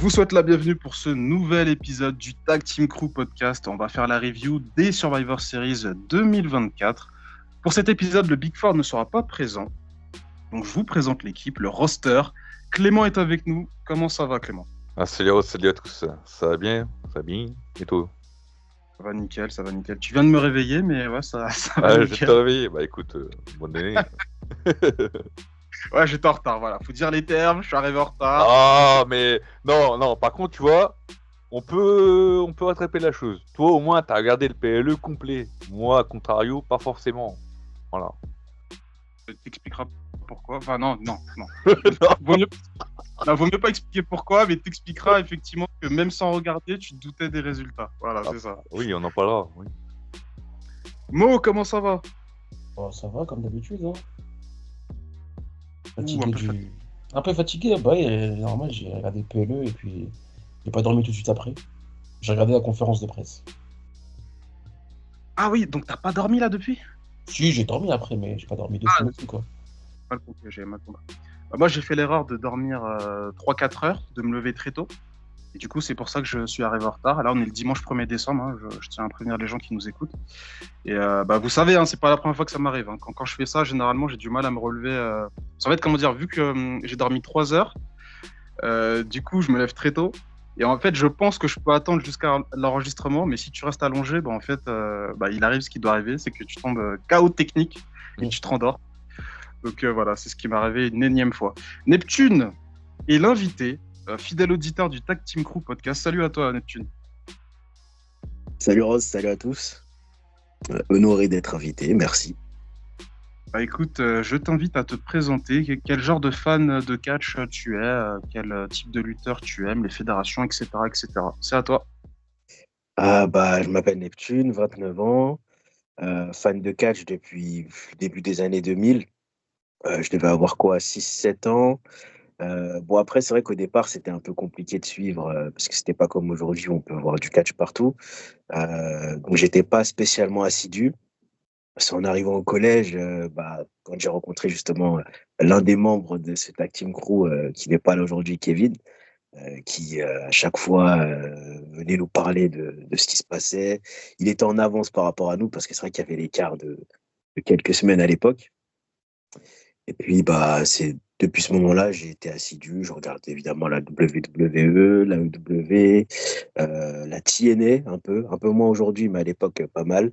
Je vous souhaite la bienvenue pour ce nouvel épisode du Tag Team Crew Podcast. On va faire la review des Survivor Series 2024. Pour cet épisode, le Big Four ne sera pas présent. Donc je vous présente l'équipe, le roster. Clément est avec nous. Comment ça va, Clément? Salut à tous. Ça va bien? Ça va bien? Et toi? Ça va nickel, ça va nickel. Tu viens de me réveiller, mais ouais, ça va Je nickel. t'ai réveillé. Bah écoute, bonne année. Ouais, j'étais en retard, voilà. Faut dire les termes, je suis arrivé en retard. Ah, mais non, par contre, tu vois, on peut rattraper la chose. Toi, au moins, t'as regardé le PLE complet. Moi, à contrario, pas forcément. Voilà. T'expliqueras pourquoi. Enfin, non. Non. Vaut mieux pas expliquer pourquoi, mais t'expliqueras effectivement que même sans regarder, tu te doutais des résultats. Voilà, c'est ça. Oui, on en parlera. Oui. Mo, comment ça va? Oh, ça va comme d'habitude. Hein. Un peu fatigué. Bah, normal, j'ai regardé PLE et puis j'ai pas dormi tout de suite après. J'ai regardé la conférence de presse. Ah oui, donc t'as pas dormi là depuis? Si, j'ai dormi après, mais j'ai pas dormi de fou non plus, quoi. Mal compris, j'ai mal compris. Moi, j'ai fait l'erreur de dormir 3-4 heures, de me lever très tôt. Et du coup, c'est pour ça que je suis arrivé en retard. Là, on est le dimanche 1er décembre. Hein. Je tiens à prévenir les gens qui nous écoutent. Et vous savez, hein, c'est pas la première fois que ça m'arrive. Hein. Quand je fais ça, généralement, j'ai du mal à me relever. En fait, comment dire, vu que j'ai dormi 3 heures, du coup, je me lève très tôt. Et en fait, je pense que je peux attendre jusqu'à l'enregistrement. Mais si tu restes allongé, en fait, il arrive ce qui doit arriver. C'est que tu tombes KO technique et tu te rendors. Donc voilà, c'est ce qui m'est arrivé une énième fois. Neptune est l'invité, fidèle auditeur du Tag Team Crew Podcast. Salut à toi, Neptune. Salut Rose, salut à tous. Honoré d'être invité, merci. Bah écoute, je t'invite à te présenter. Quel genre de fan de catch tu es, quel type de lutteur tu aimes, les fédérations, etc., etc. C'est à toi. Je m'appelle Neptune, 29 ans, fan de catch depuis le début des années 2000. Je devais avoir quoi, 6-7 ans. Après, c'est vrai qu'au départ, c'était un peu compliqué de suivre parce que c'était pas comme aujourd'hui où on peut voir du catch partout. Donc, j'étais pas spécialement assidu. C'est en arrivant au collège, quand j'ai rencontré justement l'un des membres de ce Tag Team Crew qui n'est pas là aujourd'hui, Kevin, qui à chaque fois venait nous parler de ce qui se passait. Il était en avance par rapport à nous parce que c'est vrai qu'il y avait l'écart de quelques semaines à l'époque. Et puis c'est depuis ce moment-là, j'ai été assidu. Je regarde évidemment la WWE, la EW, la TNA un peu moins aujourd'hui, mais à l'époque pas mal.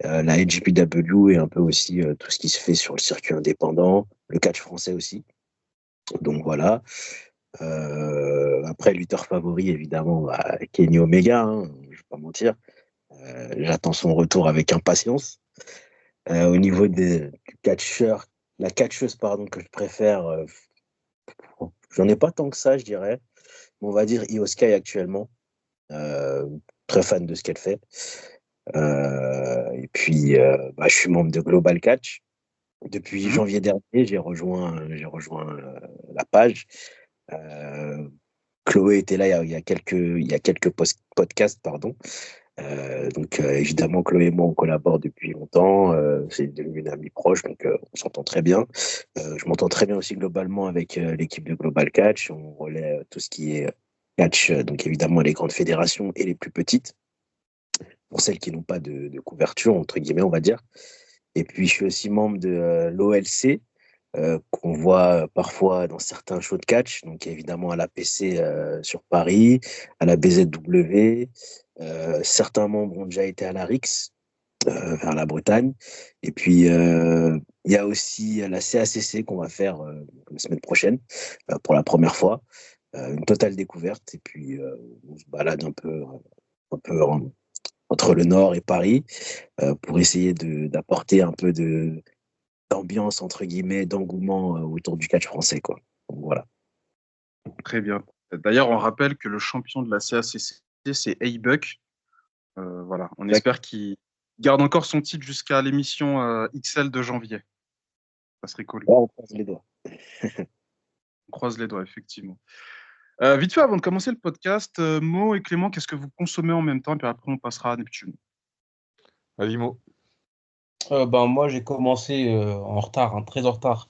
La NJPW et un peu aussi tout ce qui se fait sur le circuit indépendant, le catch français aussi. Donc voilà. Après, lutteur favori, évidemment, Kenny Omega, hein, je ne vais pas mentir. J'attends son retour avec impatience. Au niveau du catcheur, la catcheuse pardon, que je préfère, j'en ai pas tant que ça, je dirais. Mais on va dire Io Sky actuellement. Très fan de ce qu'elle fait. Et puis, je suis membre de Global Catch. Depuis janvier dernier, j'ai rejoint la page. Chloé était là il y a quelques podcasts, pardon. Évidemment, Chloé et moi, on collabore depuis longtemps. C'est devenu une amie proche, donc on s'entend très bien. Je m'entends très bien aussi globalement avec l'équipe de Global Catch. On relaie tout ce qui est catch, donc évidemment les grandes fédérations et les plus petites, pour celles qui n'ont pas de couverture, entre guillemets, on va dire. Et puis, je suis aussi membre de l'OLC, qu'on voit parfois dans certains shows de catch, donc évidemment à l'APC sur Paris, à la BZW. Certains membres ont déjà été à la RIX, vers la Bretagne. Et puis, il y a aussi la CACC qu'on va faire la semaine prochaine, pour la première fois. Une totale découverte. Et puis, on se balade un peu entre le Nord et Paris pour essayer d'apporter un peu d'ambiance, entre guillemets, d'engouement autour du catch français, quoi. Donc, voilà. Très bien. D'ailleurs, on rappelle que le champion de la CACC, c'est A-Buck. Voilà. On espère qu'il garde encore son titre jusqu'à l'émission XL de janvier. Ça serait cool. Ouais, on croise les doigts. On croise les doigts, effectivement. Vite fait, avant de commencer le podcast, Mo et Clément, qu'est-ce que vous consommez en même temps? Et puis après, on passera à Neptune. Vas-y, Mo. Moi, j'ai commencé en retard, très en retard,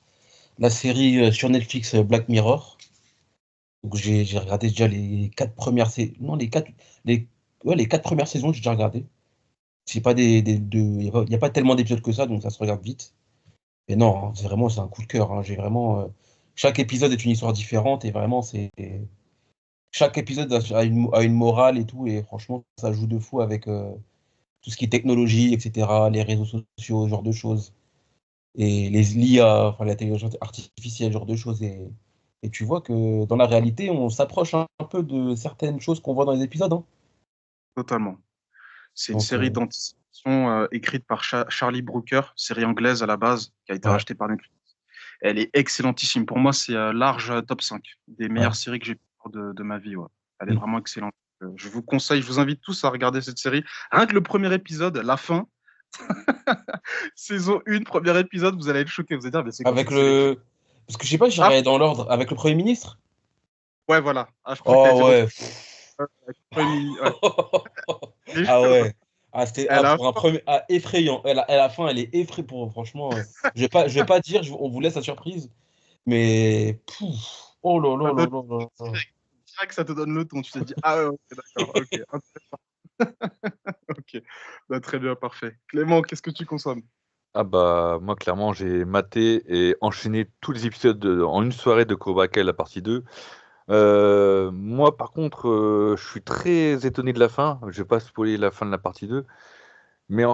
la série sur Netflix Black Mirror. Donc j'ai regardé déjà les 4 premières saisons. Non, les 4 premières saisons, j'ai déjà regardé. C'est pas il y a pas tellement d'épisodes que ça, donc ça se regarde vite. Mais non, hein, c'est un coup de cœur, hein. J'ai vraiment, chaque épisode est une histoire différente et vraiment chaque épisode a une morale et tout, et franchement, ça joue de fou avec tout ce qui est technologie, etc., les réseaux sociaux, ce genre de choses, et les l'IA, enfin l'intelligence artificielle, ce genre de choses. Et tu vois que dans la réalité, on s'approche un peu de certaines choses qu'on voit dans les épisodes, hein. Totalement. C'est une Donc, série d'anticipation écrite par Charlie Brooker, série anglaise à la base, qui a été ouais, rachetée par Netflix. Elle est excellentissime. Pour moi, c'est large top 5 des ouais. meilleures séries que j'ai pu voir de ma vie. Ouais. Elle est Mm. vraiment excellente. Je vous conseille, je vous invite tous à regarder cette série. Rien que le premier épisode, la fin, saison 1, premier épisode, vous allez être choqués. Vous allez dire, mais c'est quoi Avec cette série? parce que je sais pas si j'ai Ah, regardé dans l'ordre, avec le Premier ministre? ouais, voilà. Ah, je pensais que tu allais Oh dire autre ouais. chose. Avec le ouais. Et Ah ouais. Ah, c'était elle a pour un premier effrayant. À la fin, elle est effrayante pour franchement. Je vais pas dire, on vous laisse la surprise. Mais pouf, oh là là ça là donne là là là. direct, ça te donne le ton. Tu te dis, ah ouais, ok, d'accord, ok, ok. Bah, très bien, parfait. Clément, qu'est-ce que tu consommes? Ah bah moi clairement j'ai maté et enchaîné tous les épisodes en une soirée de Cobra Kai la partie 2. Moi par contre je suis très étonné de la fin. Je vais pas spoiler la fin de la partie 2, mais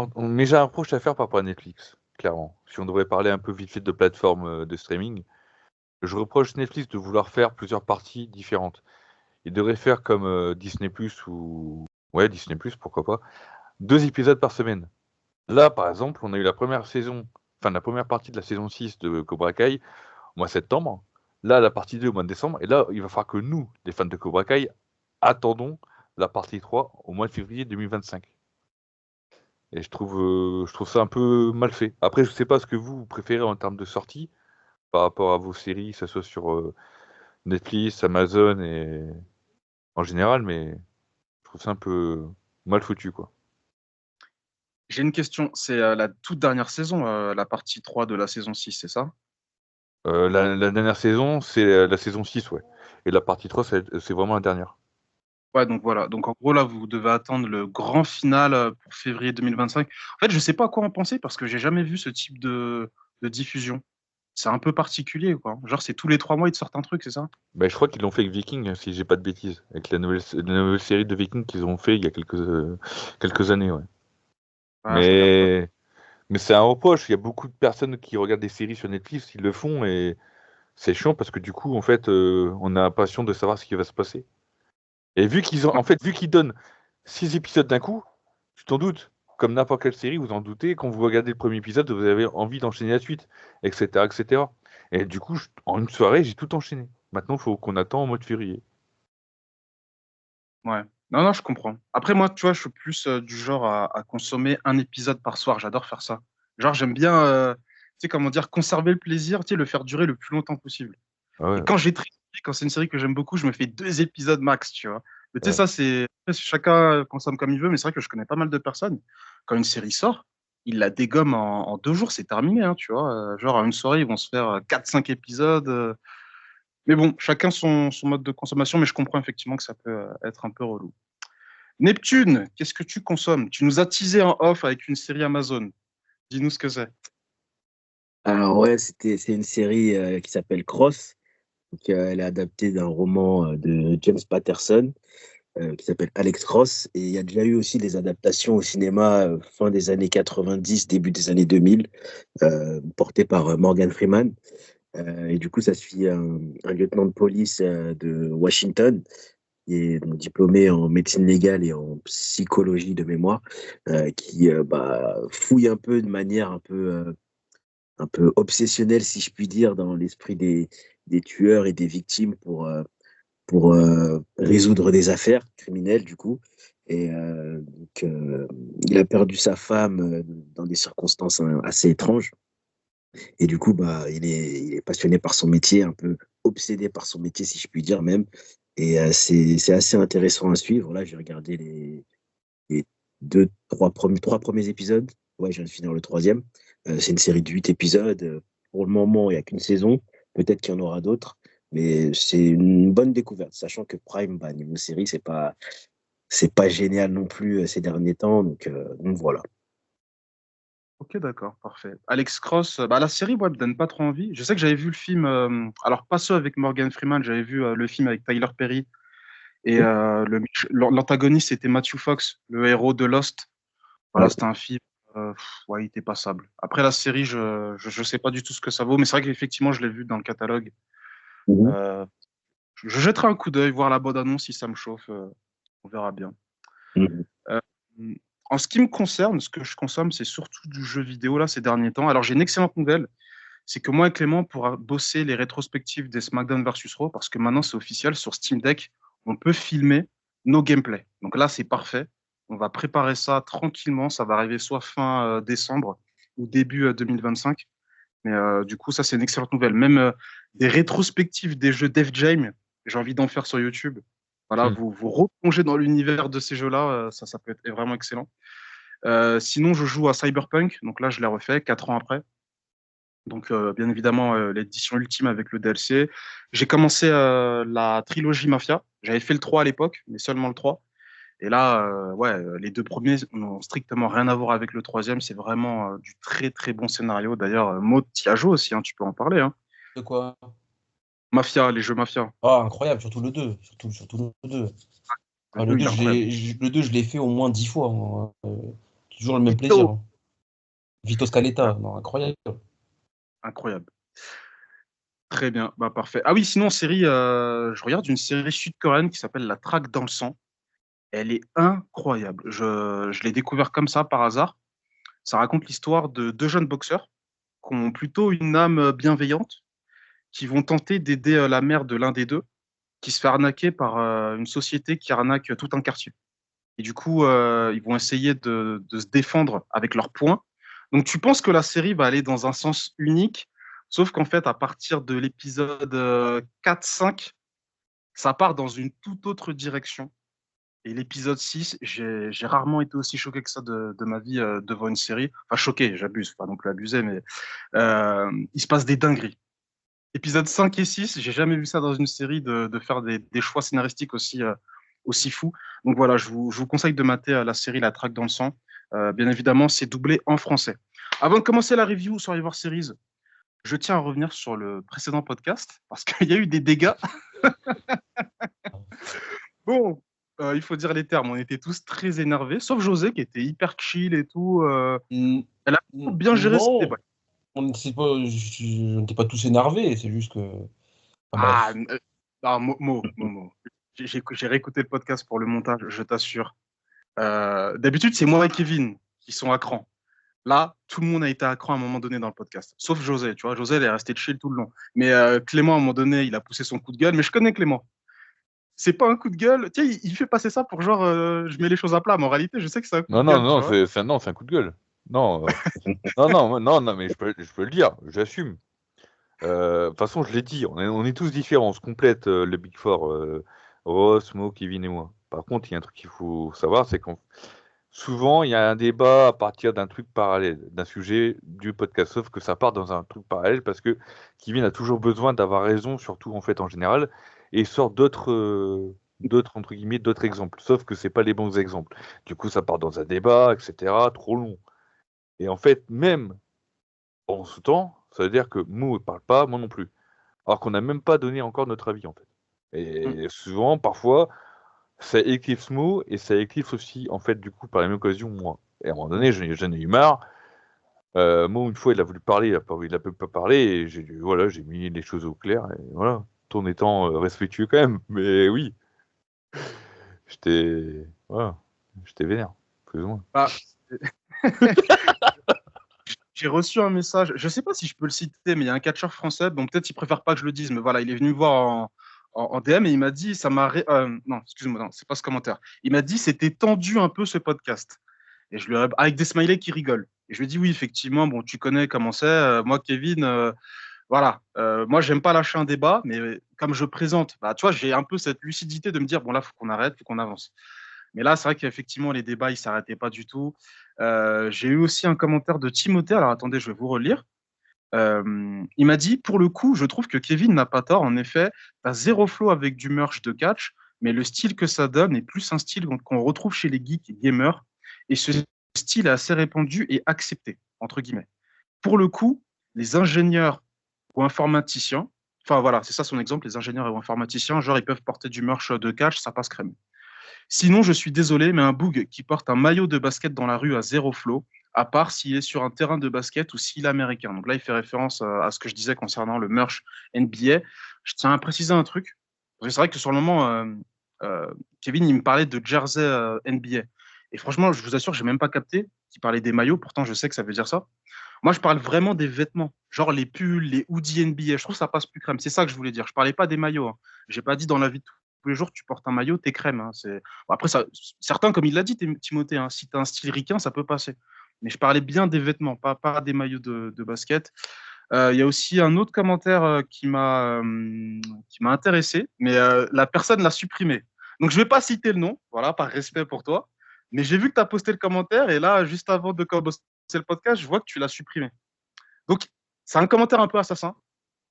j'ai un reproche à faire par rapport à Netflix, clairement. Si on devrait parler un peu vite fait de plateforme de streaming, je reproche Netflix de vouloir faire plusieurs parties différentes. Ils devraient faire comme Disney Plus ou ouais Disney Plus pourquoi pas, 2 épisodes par semaine. Là, par exemple, on a eu la première partie de la saison 6 de Cobra Kai au mois de septembre. Là, la partie 2 au mois de décembre. Et là, il va falloir que nous, les fans de Cobra Kai, attendons la partie 3 au mois de février 2025. Et je trouve ça un peu mal fait. Après, je sais pas ce que vous préférez en termes de sortie par rapport à vos séries, que ce soit sur Netflix, Amazon et en général, mais je trouve ça un peu mal foutu, quoi. J'ai une question. C'est la toute dernière saison, la partie 3 de la saison 6, c'est ça? La dernière saison, c'est la saison 6, ouais. Et la partie 3, c'est vraiment la dernière. Ouais, donc voilà. Donc en gros, là, vous devez attendre le grand final pour février 2025. En fait, je sais pas à quoi en penser parce que j'ai jamais vu ce type de diffusion. C'est un peu particulier, quoi. Genre, c'est tous les 3 mois, ils te sortent un truc, c'est ça? Bah, je crois qu'ils l'ont fait avec Viking, si j'ai pas de bêtises. Avec la nouvelle série de Viking qu'ils ont fait il y a quelques années, ouais. Ouais, je regarde pas. Mais, mais c'est un reproche. Il y a beaucoup de personnes qui regardent des séries sur Netflix, ils le font et c'est chiant parce que du coup, en fait, on a l'impression de savoir ce qui va se passer. Et Ouais, vu qu'ils donnent 6 épisodes d'un coup, tu t'en doutes. Comme n'importe quelle série, vous en doutez, quand vous regardez le premier épisode, vous avez envie d'enchaîner la suite, etc., etc. Et du coup, en une soirée, j'ai tout enchaîné. Maintenant, il faut qu'on attend au mois de février. ouais. Non, non, je comprends. Après, moi, tu vois, je suis plus du genre à consommer un épisode par soir. J'adore faire ça. Genre, j'aime bien, tu sais, comment dire, conserver le plaisir, tu sais, le faire durer le plus longtemps possible. Ah Et ouais, quand j'ai trié, quand c'est une série que j'aime beaucoup, je me fais 2 épisodes max, tu vois. Mais tu sais, ouais. ça, c'est. Après, chacun consomme comme il veut, mais c'est vrai que je connais pas mal de personnes. Quand une série sort, ils la dégomment en 2 jours, c'est terminé, hein, tu vois. Genre, à une soirée, ils vont se faire 4-5 épisodes. Mais bon, chacun son mode de consommation, mais je comprends effectivement que ça peut être un peu relou. Neptune, qu'est-ce que tu consommes? Tu nous as teasé en off avec une série Amazon. Dis-nous ce que c'est. Alors ouais, c'est une série qui s'appelle Cross. Donc, elle est adaptée d'un roman de James Patterson qui s'appelle Alex Cross. Et il y a déjà eu aussi des adaptations au cinéma fin des années 90, début des années 2000, portées par Morgan Freeman. Et du coup, ça suit un lieutenant de police de Washington qui est donc diplômé en médecine légale et en psychologie de mémoire, qui fouille un peu de manière un peu obsessionnelle, si je puis dire, dans l'esprit des tueurs et des victimes pour résoudre des affaires criminelles, du coup. Et il a perdu sa femme dans des circonstances assez étranges. Et du coup, il est passionné par son métier, un peu obsédé par son métier, si je puis dire même. Et c'est assez intéressant à suivre. Là, j'ai regardé les trois premiers épisodes. Ouais, je viens de finir le troisième. C'est une série de 8 épisodes. Pour le moment, il n'y a qu'une saison. Peut-être qu'il y en aura d'autres. Mais c'est une bonne découverte, sachant que Prime, bah, niveau série, c'est pas génial non plus ces derniers temps. Donc voilà. Ok, d'accord, parfait. Alex Cross, bah, la série, ouais, me donne pas trop envie. Je sais que j'avais vu le film, alors pas ceux avec Morgan Freeman, j'avais vu le film avec Tyler Perry et l'antagoniste c'était Matthew Fox, le héros de Lost. Voilà, Ouais. c'était un film, ouais, il était passable. Après la série, je sais pas du tout ce que ça vaut, mais c'est vrai qu'effectivement, je l'ai vu dans le catalogue. Mhm. Euh, je jetterai un coup d'œil, voir la bande-annonce si ça me chauffe, on verra bien. Mhm. Euh, En ce qui me concerne, ce que je consomme, c'est surtout du jeu vidéo là ces derniers temps. Alors j'ai une excellente nouvelle, c'est que moi et Clément pourra bosser les rétrospectives des SmackDown versus Raw parce que maintenant c'est officiel sur Steam Deck, on peut filmer nos gameplays. Donc là c'est parfait. On va préparer ça tranquillement. Ça va arriver soit fin décembre ou début 2025. Mais du coup ça c'est une excellente nouvelle. Même des rétrospectives des jeux Def Jam, j'ai envie d'en faire sur YouTube. Voilà, Hmm. vous replongez dans l'univers de ces jeux-là, ça peut être vraiment excellent. Sinon, je joue à Cyberpunk, donc là, je l'ai refait 4 ans après. Donc, bien évidemment, l'édition ultime avec le DLC. J'ai commencé la trilogie Mafia. J'avais fait le 3 à l'époque, mais seulement le 3. Et là, ouais, les deux premiers n'ont strictement rien à voir avec le troisième. C'est vraiment du très, très bon scénario. D'ailleurs, Maud, t'y as joué aussi, hein, tu peux en parler. Hein. De quoi? Mafia, les jeux Mafia. Ah, incroyable, surtout le 2. Surtout le 2. Le Ah, le 2, il 2, est incroyable. le 2, je l'ai fait au moins 10 fois, hein. Toujours le même plaisir, Vito, hein. Vito Scaletta, non, incroyable. incroyable. Très bien, bah, parfait. Ah oui, sinon, série, je regarde une série sud-coréenne qui s'appelle La Traque dans le sang. Elle est incroyable. Je l'ai découvert comme ça par hasard. Ça raconte l'histoire de deux jeunes boxeurs qui ont plutôt une âme bienveillante, qui vont tenter d'aider la mère de l'un des deux, qui se fait arnaquer par une société qui arnaque tout un quartier. Et du coup, ils vont essayer de se défendre avec leurs poings. Donc tu penses que la série va aller dans un sens unique, sauf qu'en fait, à partir de l'épisode 4-5, ça part dans une toute autre direction. Et l'épisode 6, j'ai rarement été aussi choqué que ça de ma vie devant une série. Enfin, choqué, j'abuse, pas non plus abusé, mais il se passe des dingueries. Épisode 5 et 6, j'ai jamais vu ça dans une série de faire des choix scénaristiques aussi fous. Donc voilà, je vous conseille de mater la série La Traque dans le sang. Bien évidemment, c'est doublé en français. Avant de commencer la review sur Survivor Series, je tiens à revenir sur le précédent podcast parce qu'il y a eu des dégâts. Bon, il faut dire les termes. On était tous très énervés, sauf José qui était hyper chill et tout. Mm, Elle a bien géré ce débat. Non, on n'était pas tous énervés, c'est juste que. Enfin, Ah, bref. Momo. J'ai réécouté le podcast pour le montage, je t'assure. D'habitude, c'est moi et Kevin qui sont à cran. Là, tout le monde a été à cran à un moment donné dans le podcast, sauf José. Tu vois, José, il est resté chill tout le long. Mais Clément, à un moment donné, il a poussé son coup de gueule. Mais je connais Clément. C'est pas un coup de gueule. Tiens, il fait passer ça pour genre, je mets les choses à plat. Mais en réalité, je sais que c'est un coup Non, de non, gueule, tu non, vois. non, c'est un coup de gueule. Non, non, mais je peux le dire, j'assume. De toute façon, je l'ai dit, on est tous différents, on se complète le Big Four, Ross, Mo, Kevin et moi. Par contre, il y a un truc qu'il faut savoir, c'est qu'on souvent il y a un débat à partir d'un truc parallèle, d'un sujet du podcast, sauf que ça part dans un truc parallèle parce que Kevin a toujours besoin d'avoir raison, surtout en fait en général, et il sort d'autres entre guillemets d'autres exemples, sauf que c'est pas les bons exemples. Du coup, ça part dans un débat, etc. Trop long. Et en fait, même en ce temps, ça veut dire que Mo ne parle pas, moi non plus. Alors qu'on n'a même pas donné encore notre avis, en fait. Mm. Et souvent, parfois, ça éclipse Mo et ça éclipse aussi, en fait, du coup, par la même occasion, moi. Et à un moment donné, j'en ai eu marre. Mo, une fois, il a voulu parler, il a pas parlé, et voilà, j'ai mis les choses au clair, et voilà, tout en étant respectueux quand même. Mais oui, voilà, j'étais vénère, plus ou moins. Bah, j'ai reçu un message, je sais pas si je peux le citer, mais il y a un catcheur français, bon peut-être il préfère pas que je le dise, mais voilà, il est venu me voir en DM et il m'a dit, non, excuse-moi, non, c'est pas ce commentaire. Il m'a dit, c'était tendu un peu ce podcast. Et avec des smileys qui rigolent. Et je lui ai dit, oui, effectivement, bon, tu connais comment c'est. Moi, Kevin, voilà, moi, j'aime pas lâcher un débat, mais comme je présente, bah, tu vois, j'ai un peu cette lucidité de me dire, bon, là, faut qu'on arrête, faut qu'on avance. Mais là, c'est vrai qu'effectivement, les débats, ils s'arrêtaient pas du tout. J'ai eu aussi un commentaire de Timothée. Alors, attendez, je vais vous relire. Il m'a dit, pour le coup, je trouve que Kevin n'a pas tort. En effet, tu as zéro flow avec du merch de catch, mais le style que ça donne est plus un style qu'on retrouve chez les geeks et gamers. Et ce style est assez répandu et accepté, entre guillemets. Pour le coup, les ingénieurs ou informaticiens, enfin voilà, c'est ça son exemple, les ingénieurs ou informaticiens, genre ils peuvent porter du merch de catch, ça passe crème. Sinon, je suis désolé, mais un boug qui porte un maillot de basket dans la rue à zéro flow, à part s'il est sur un terrain de basket ou s'il est américain. Donc là, il fait référence à ce que je disais concernant le merch NBA. Je tiens à préciser un truc. C'est vrai que sur le moment, Kevin, il me parlait de jersey NBA. Et franchement, je vous assure, je n'ai même pas capté qu'il parlait des maillots. Pourtant, je sais que ça veut dire ça. Moi, je parle vraiment des vêtements, genre les pulls, les hoodies NBA. Je trouve que ça passe plus crème. C'est ça que je voulais dire. Je parlais pas des maillots. Hein. J'ai pas dit dans la vie de tous les jours, tu portes un maillot, t'es crème. Hein. Bon, après, ça, certains, comme il l'a dit, Timothée, hein, si tu as un style ricain, ça peut passer. Mais je parlais bien des vêtements, pas des maillots de basket. Il y a aussi un autre commentaire qui m'a intéressé, mais la personne l'a supprimé. Donc, je ne vais pas citer le nom, voilà, par respect pour toi. Mais j'ai vu que tu as posté le commentaire et là, juste avant de commencer le podcast, je vois que tu l'as supprimé. Donc, c'est un commentaire un peu assassin.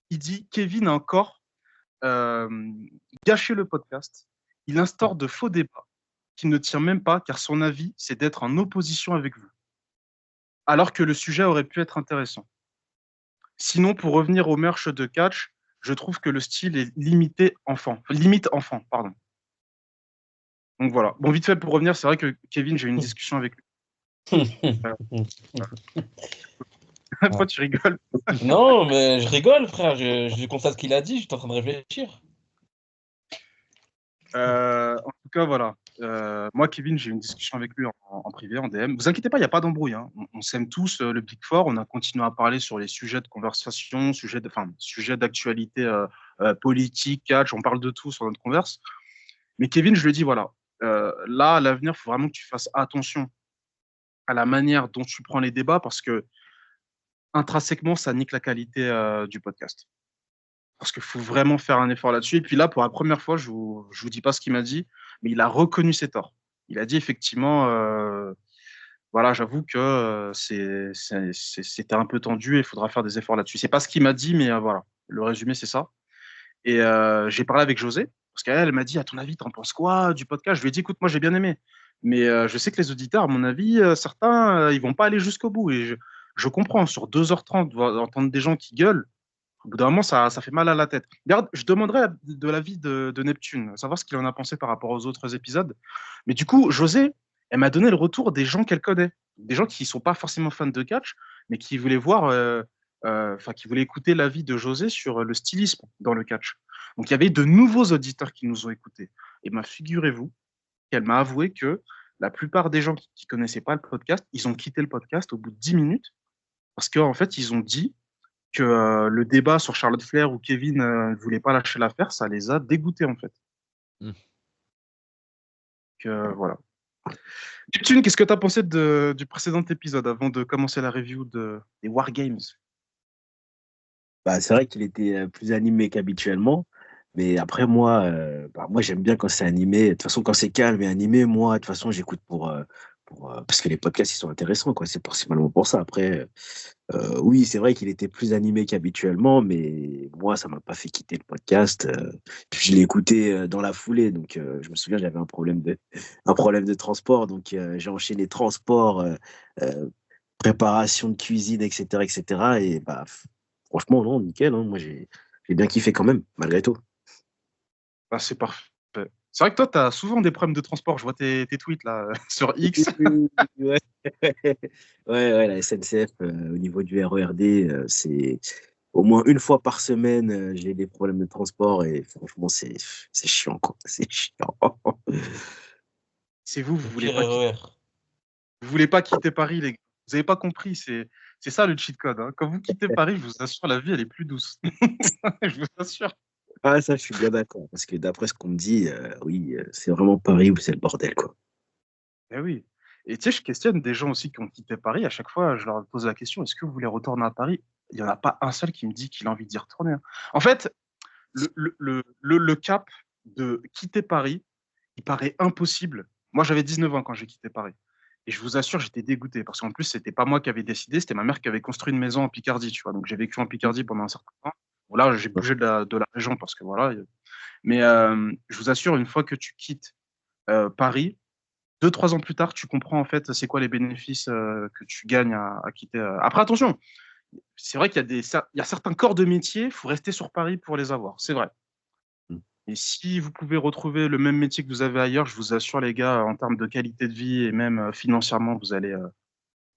Il dit Kevin a encore euh, gâché le podcast. Il instaure de faux débats qui ne tient même pas, car son avis, c'est d'être en opposition avec vous, alors que le sujet aurait pu être intéressant. Sinon, pour revenir au merch de catch, je trouve que le style est limite enfant, pardon. Donc voilà. Bon, vite fait pour revenir, c'est vrai que Kevin, j'ai eu une discussion avec lui. Pourquoi tu rigoles? Non, mais je rigole, frère. Je constate ce qu'il a dit. J'étais en train de réfléchir. En tout cas, voilà. Moi, Kevin, j'ai eu une discussion avec lui en privé, en DM. Vous inquiétez pas, il n'y a pas d'embrouille. Hein. On s'aime tous, le Big Four. On a continué à parler sur les sujets de conversation, sujets d'actualité politique, catch. On parle de tout sur notre converse. Mais Kevin, je lui ai dit, voilà, là, à l'avenir, il faut vraiment que tu fasses attention à la manière dont tu prends les débats parce que intrinsèquement, ça nique la qualité du podcast. Parce qu'il faut vraiment faire un effort là-dessus. Et puis là, pour la première fois, je vous dis pas ce qu'il m'a dit, mais il a reconnu ses torts. Il a dit effectivement, voilà, j'avoue que c'était un peu tendu et il faudra faire des efforts là-dessus. C'est pas ce qu'il m'a dit, mais voilà, le résumé, c'est ça. Et j'ai parlé avec José, parce qu'elle m'a dit, à ton avis, t'en penses quoi du podcast? Je lui ai dit, écoute, moi, j'ai bien aimé. Mais je sais que les auditeurs, à mon avis, certains, ils vont pas aller jusqu'au bout. Et je comprends, sur 2h30, entendre des gens qui gueulent, au bout d'un moment, ça fait mal à la tête. Regarde, je demanderai de l'avis de Neptune, savoir ce qu'il en a pensé par rapport aux autres épisodes. Mais du coup, José, elle m'a donné le retour des gens qu'elle connaît. Des gens qui ne sont pas forcément fans de catch, mais qui voulaient voir, qui voulaient écouter l'avis de José sur le stylisme dans le catch. Donc, il y avait de nouveaux auditeurs qui nous ont écoutés. Et figurez-vous qu'elle m'a avoué que la plupart des gens qui ne connaissaient pas le podcast, ils ont quitté le podcast au bout de 10 minutes parce qu'en fait, ils ont dit que le débat sur Charlotte Flair où Kevin ne voulait pas lâcher l'affaire, ça les a dégoûtés en fait. Voilà. Neptune, qu'est-ce que tu as pensé du précédent épisode avant de commencer la review des Wargames? Bah, c'est vrai qu'il était plus animé qu'habituellement. Mais après, moi j'aime bien quand c'est animé. De toute façon, quand c'est calme et animé, moi, de toute façon, j'écoute parce que les podcasts, ils sont intéressants, quoi. C'est principalement pour ça. Après, oui, c'est vrai qu'il était plus animé qu'habituellement, mais moi, ça m'a pas fait quitter le podcast. Puis je l'ai écouté dans la foulée. Donc, je me souviens, j'avais un problème de transport. Donc, j'ai enchaîné transport, préparation de cuisine, etc., etc. Et bah, franchement, non, nickel. Hein. Moi, j'ai bien kiffé quand même, malgré tout. Bah, c'est parfait. C'est vrai que toi, tu as souvent des problèmes de transport. Je vois tes tweets là sur X. Ouais. Ouais, la SNCF, au niveau du RERD, c'est au moins une fois par semaine, j'ai des problèmes de transport et franchement, c'est chiant, quoi. C'est chiant. C'est vous, Le pire RER. vous voulez pas quitter Paris, les gars. Vous n'avez pas compris, c'est ça le cheat code. Hein. Quand vous quittez Paris, je vous assure, la vie, elle est plus douce. Je vous assure. Ah, ça, je suis bien d'accord. Parce que d'après ce qu'on me dit, oui, c'est vraiment Paris où c'est le bordel, quoi. Eh oui. Et tu sais, je questionne des gens aussi qui ont quitté Paris. À chaque fois, je leur pose la question, est-ce que vous voulez retourner à Paris? Il n'y en a pas un seul qui me dit qu'il a envie d'y retourner. Hein. En fait, le cap de quitter Paris, il paraît impossible. Moi, j'avais 19 ans quand j'ai quitté Paris. Et je vous assure, j'étais dégoûté parce qu'en plus, c'était pas moi qui avais décidé, c'était ma mère qui avait construit une maison en Picardie, tu vois. Donc j'ai vécu en Picardie pendant un certain temps. Bon, là, j'ai bougé de la région parce que voilà. Mais je vous assure, une fois que tu quittes Paris, 2, 3 ans plus tard, tu comprends en fait c'est quoi les bénéfices que tu gagnes à quitter. Après, attention, c'est vrai qu'il y a il y a certains corps de métier, il faut rester sur Paris pour les avoir, c'est vrai. Mm. Et si vous pouvez retrouver le même métier que vous avez ailleurs, je vous assure les gars, en termes de qualité de vie et même financièrement, vous allez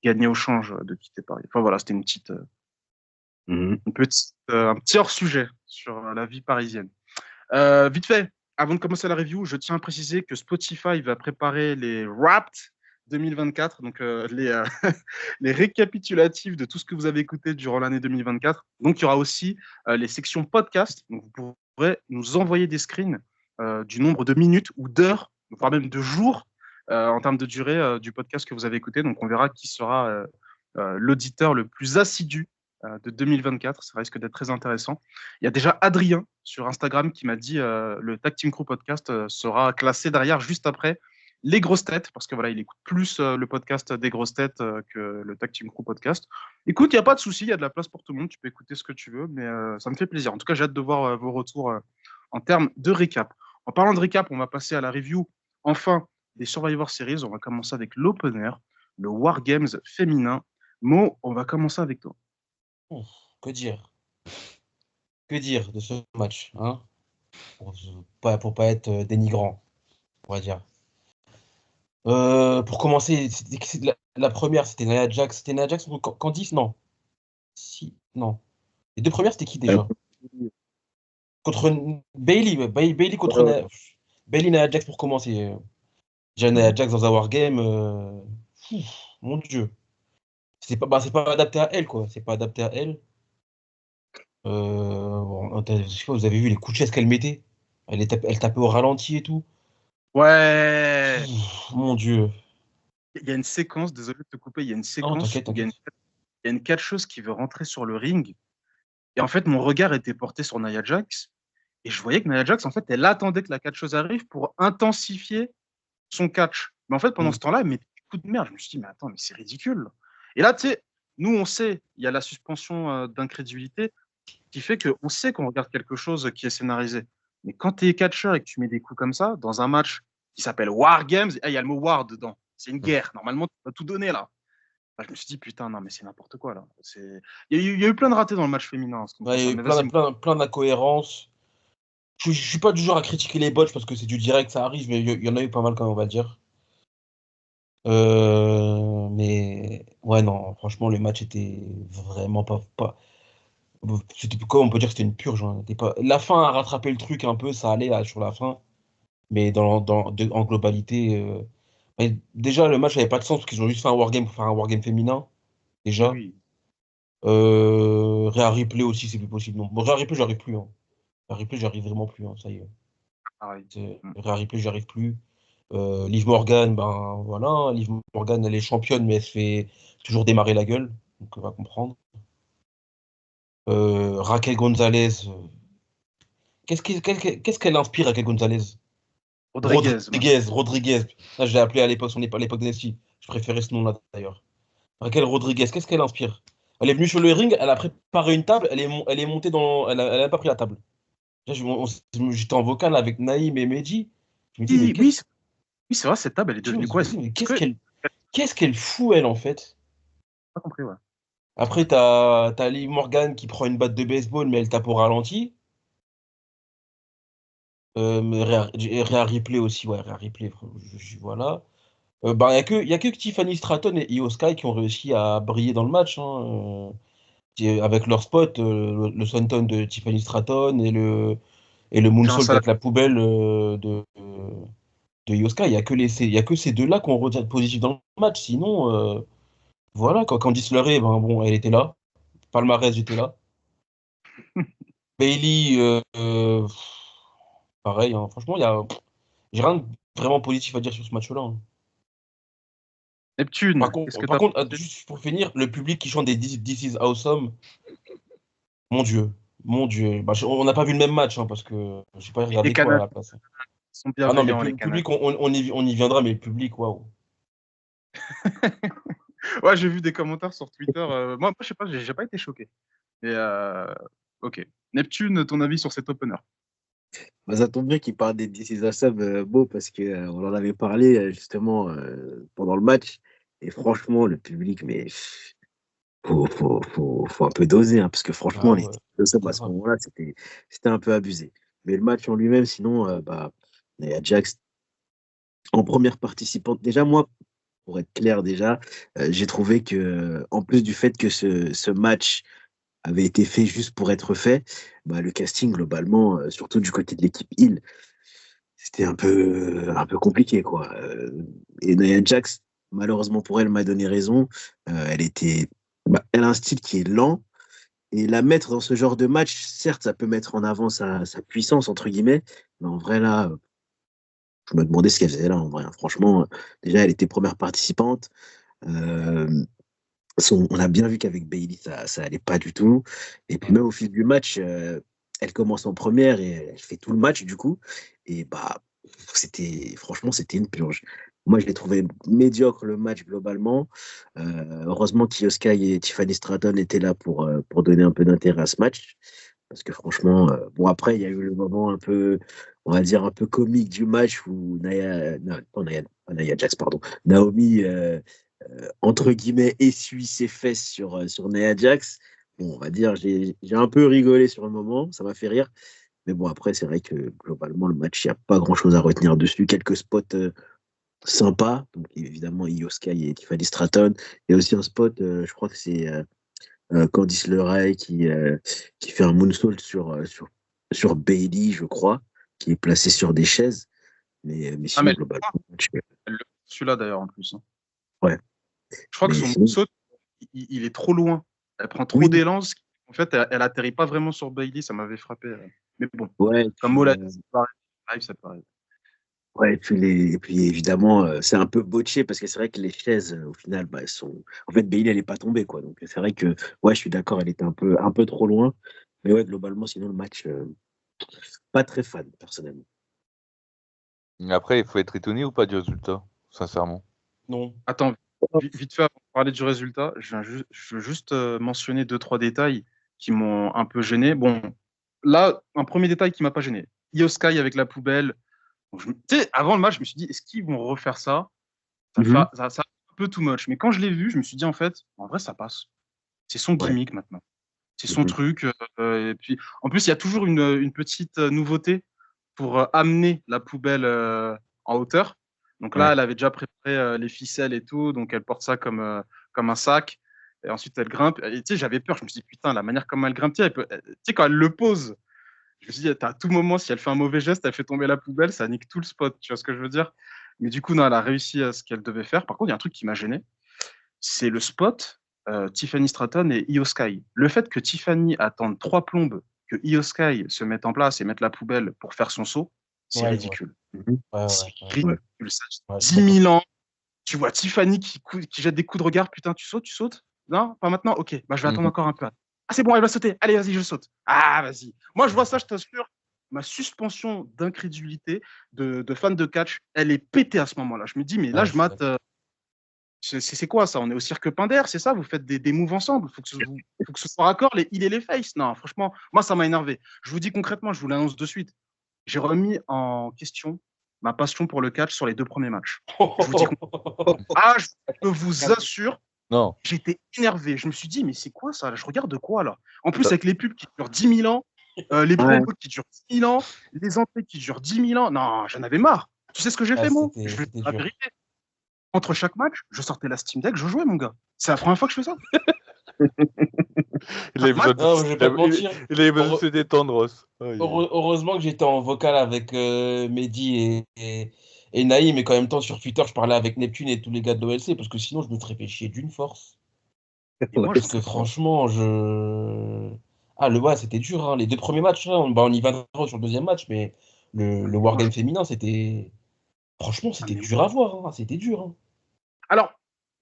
gagner au change de quitter Paris. Enfin voilà, c'était un petit hors-sujet sur la vie parisienne. Vite fait, avant de commencer la review, je tiens à préciser que Spotify va préparer les Wrapped 2024, donc les récapitulatifs de tout ce que vous avez écouté durant l'année 2024. Donc, il y aura aussi les sections podcast. Donc, vous pourrez nous envoyer des screens du nombre de minutes ou d'heures, voire même de jours en termes de durée du podcast que vous avez écouté. Donc, on verra qui sera l'auditeur le plus assidu de 2024. Ça risque d'être très intéressant. Il y a déjà Adrien sur Instagram qui m'a dit le Tag Team Crew podcast sera classé derrière juste après les grosses têtes, parce que voilà, il écoute plus le podcast des grosses têtes que le Tag Team Crew podcast. Écoute, il n'y a pas de souci, il y a de la place pour tout le monde, tu peux écouter ce que tu veux, mais ça me fait plaisir. En tout cas, j'ai hâte de voir vos retours en termes de récap. En parlant de récap, on va passer à la review, enfin, des Survivor Series. On va commencer avec l'opener, le Wargames féminin. Mo, on va commencer avec toi. Que dire? Que dire de ce match, hein? Pour pas être dénigrant, on va dire. Pour commencer, la première, c'était Nia Jax. C'était Nia Jax ou Candice? Non. Si, non. Les deux premières, c'était qui déjà? Contre Bailey, ouais. Bailey contre Bailey Nia Jax pour commencer. Déjà Nia Jax dans un Wargame, mon Dieu. C'est pas adapté à elle, quoi. C'est pas adapté à elle. Bon, je sais pas, vous avez vu les coups de chaise qu'elle mettait? Elle tapait au ralenti et tout. Ouais. Mon Dieu. Il y a une séquence, désolé de te couper, il y a une séquence t'inquiète, où il y a t'inquiète. une catcheuse qui veut rentrer sur le ring. Et en fait, mon regard était porté sur Nia Jax. Et je voyais que Nia Jax, en fait, elle attendait que la catcheuse arrive pour intensifier son catch. Mais en fait, pendant ce temps-là, elle mettait des coups de merde. Je me suis dit, mais attends, mais c'est ridicule. Et là, tu sais, nous, on sait, il y a la suspension d'incrédulité qui fait qu'on sait qu'on regarde quelque chose qui est scénarisé. Mais quand tu es catcheur et que tu mets des coups comme ça, dans un match qui s'appelle War Games, il y a le mot War dedans. C'est une guerre. Normalement, tu vas tout donner là. Bah, je me suis dit, putain, non, mais c'est n'importe quoi là. Il y a eu plein de ratés dans le match féminin. Ouais, il y a eu plein d'incohérences. Je suis pas du genre à critiquer les botches parce que c'est du direct, ça arrive, mais il y en a eu pas mal quand même, on va dire. Mais ouais, non, franchement, le match était vraiment pas. Quoi, on peut dire que c'était une purge, hein. La fin a rattrapé le truc un peu, ça allait là, sur la fin. Mais en globalité, mais déjà, le match n'avait pas de sens parce qu'ils ont juste fait un wargame pour faire un wargame féminin. Déjà. Oui. Rhea Ripley aussi, c'est plus possible. Non. Bon, Rhea Ripley, j'arrive plus. Hein. Rhea Ripley, j'arrive vraiment plus. Hein, ça y est. Pareil. Rhea Ripley, j'arrive plus. Liv Morgan, ben voilà. Hein, Liv Morgan, elle est championne, mais elle se fait toujours démarrer la gueule. Donc, on va comprendre. Raquel Gonzalez. Qu'est-ce qu'elle inspire, Raquel Gonzalez? Rodriguez. Là, je l'ai appelé à l'époque, à l'époque d'NXT. Je préférais ce nom-là d'ailleurs. Raquel Rodriguez, qu'est-ce qu'elle inspire? Elle est venue sur le ring, elle a préparé une table, elle est montée dans. Elle a pas pris la table. Là, j'étais en vocal avec Naïm et Mehdi. Je me dis, mais Oui, c'est vrai, cette table, elle est devenue quoi? Qu'est-ce qu'elle fout, elle, en fait? Pas compris, ouais. Après, t'as Liv Morgan qui prend une batte de baseball, mais elle tape au ralenti. Rhea Ripley aussi, ouais, Rhea Ripley, voilà. Il y a que Tiffany Stratton et Io Sky qui ont réussi à briller dans le match, hein, avec leur spot, le Swanton de Tiffany Stratton et le moonsault avec la poubelle de Io Sky. Il y a que ces deux-là qui ont retient positif dans le match. Sinon, voilà, quand Candice LeRae, ben bon, elle était là. Palmarès, j'étais là. Bailey, pareil, hein. Franchement, j'ai rien de vraiment positif à dire sur ce match-là. Hein. Neptune. Par contre, juste pour finir, le public qui chante des This is awesome, mon Dieu. Bah, on n'a pas vu le même match, hein, parce que je sais pas regarder quoi à la place. Sont bienveillants, le public, on y viendra, mais le public, waouh. Ouais, j'ai vu des commentaires sur Twitter. Moi, je sais pas, j'ai pas été choqué. Mais ok. Neptune, ton avis sur cet opener? Bah, ça tombe bien qu'il parle des This Is Sub, beau, parce que on en avait parlé justement pendant le match. Et franchement, le public, mais faut un peu doser, hein, parce que franchement, Ah les ouais, This Is Sub, c'est à ce grave. moment-là, c'était un peu abusé. Mais le match en lui-même, sinon, bah, il y a Jax en première participante. Déjà, moi, pour être clair, déjà, j'ai trouvé que, en plus du fait que ce match avait été fait juste pour être fait, bah, le casting, globalement, surtout du côté de l'équipe Hill, c'était un peu compliqué, quoi. Et Nia Jax, malheureusement pour elle, m'a donné raison. Elle était, bah, elle a un style qui est lent. Et la mettre dans ce genre de match, certes, ça peut mettre en avant sa puissance, entre guillemets. Mais en vrai, là, je me demandais ce qu'elle faisait là, en vrai, hein. Franchement, déjà, elle était première participante. Euh, on a bien vu qu'avec Bailey, ça allait pas du tout. Et puis même au fil du match, elle commence en première et elle fait tout le match du coup. Et bah, franchement, c'était une purge. Moi, je l'ai trouvé médiocre le match globalement. Heureusement qu'Io Sky et Tiffany Stratton étaient là pour donner un peu d'intérêt à ce match. Parce que franchement, bon, après, il y a eu le moment un peu, on va dire, un peu comique du match où non, pas Nia Jax, pardon, Naomi, entre guillemets, essuie ses fesses sur Nia Jax. Bon, on va dire, j'ai un peu rigolé sur le moment, ça m'a fait rire. Mais bon, après, c'est vrai que globalement, le match, il n'y a pas grand-chose à retenir dessus. Quelques spots sympas. Donc, évidemment, Io Sky et Tiffany Stratton. Il y a aussi un spot, je crois que c'est Candice LeRae qui fait un moonsault sur Bailey, je crois, qui est placé sur des chaises. Mais Ah, mais sinon, globalement, celui-là d'ailleurs en plus, hein. ouais. Je crois que Mais son sinon, saut, il est trop loin. Elle prend trop oui, d'élan. En fait, elle atterrit pas vraiment sur Bailey. Ça m'avait frappé. Mais bon, ouais. comme Mo l'a dit, c'est pareil. C'est pareil. Ouais, et puis évidemment, c'est un peu botché parce que c'est vrai que les chaises, au final, bah, elles sont. En fait, Bailey, elle n'est pas tombée, quoi. Donc, c'est vrai que, ouais, je suis d'accord, elle était un peu trop loin. Mais ouais, globalement, sinon, le match, pas très fan, personnellement. Après, il faut être étonné ou pas du résultat, sincèrement. Non. Attends, vite fait, avant de parler du résultat, je veux juste mentionner deux, trois détails qui m'ont un peu gêné. Bon, là, un premier détail qui m'a pas gêné. Io Sky avec la poubelle. Donc, tu sais, avant le match, je me suis dit, est-ce qu'ils vont refaire ça? Mhm. Ça un peu too much. Mais quand je l'ai vu, je me suis dit, en fait, en vrai, ça passe. C'est son Ouais. gimmick maintenant. C'est son Mhm. truc. Et puis, en plus, il y a toujours une petite nouveauté pour amener la poubelle en hauteur. Donc là, Ouais. elle avait déjà préparé les ficelles et tout, donc elle porte ça comme un sac. Et ensuite, elle grimpe. Et tu sais, j'avais peur. Je me suis dit, putain, la manière comme elle grimpe, tu sais, quand elle le pose, je me suis dit, à tout moment, si elle fait un mauvais geste, elle fait tomber la poubelle, ça nique tout le spot. Tu vois ce que je veux dire? Mais du coup, non, elle a réussi à ce qu'elle devait faire. Par contre, il y a un truc qui m'a gêné, c'est le spot Tiffany Stratton et Io Sky. Le fait que Tiffany attende 3 plombes, que Io Sky se mette en place et mette la poubelle pour faire son saut, c'est Ouais, je vois. ridicule. Mhm. Ouais, C'est ouais, ouais. Ouais. ridicule. Ça, Ouais, je suis 10 d'accord. 000 ans, tu vois Tiffany qui jette des coups de regard. Putain, tu sautes, tu sautes? Non, pas maintenant? Ok, bah, je vais attendre Mhm. encore un peu. Ah, c'est bon, elle va sauter. Allez, vas-y, je saute. Ah, vas-y. Moi, je vois ça, je t'assure. Ma suspension d'incrédulité de fan de catch, elle est pétée à ce moment-là. Je me dis, mais là, Ouais, je je suis mate. d'accord. C'est quoi ça? On est au cirque Pinder, c'est ça? Vous faites des moves ensemble? Faut que ce soit raccord, les heal et les face. Non, franchement, moi, ça m'a énervé. Je vous dis concrètement, je vous l'annonce de suite. J'ai remis en question ma passion pour le catch sur les 2 premiers matchs. Je vous dis, ah, je vous assure, Non. j'étais énervé. Je me suis dit, mais c'est quoi ça? Je regarde de quoi là? En plus, avec les pubs qui durent 10 000 ans, les Ouais. promos qui durent 10 000 ans, les entrées qui durent 10 000 ans. Non, j'en avais marre. Tu sais ce que j'ai Ah, fait, moi? Je vais c'était la dur. vérité. Entre chaque match, je sortais la Steam Deck, je jouais, mon gars. C'est la première fois que je fais ça. Il Chaque avait match, besoin de, Non, je vais il pas te avait, mentir. il avait besoin de Heure- se détendre, Ross. Aïe, aïe. Heureusement que j'étais en vocal avec Mehdi et Naïm, et qu'en même temps sur Twitter, je parlais avec Neptune et tous les gars de l'OLC, parce que sinon, je me serais fait chier d'une force. et moi, Ouais, je Parce vous que comprends. franchement, je. Ah, ouais, c'était dur, hein. Les 2 premiers matchs, là, on y viendra sur le deuxième match, mais Ah, le mais moi, Wargame féminin, c'était. Franchement, ah, c'était mais dur à voir, hein. C'était dur, hein. Alors,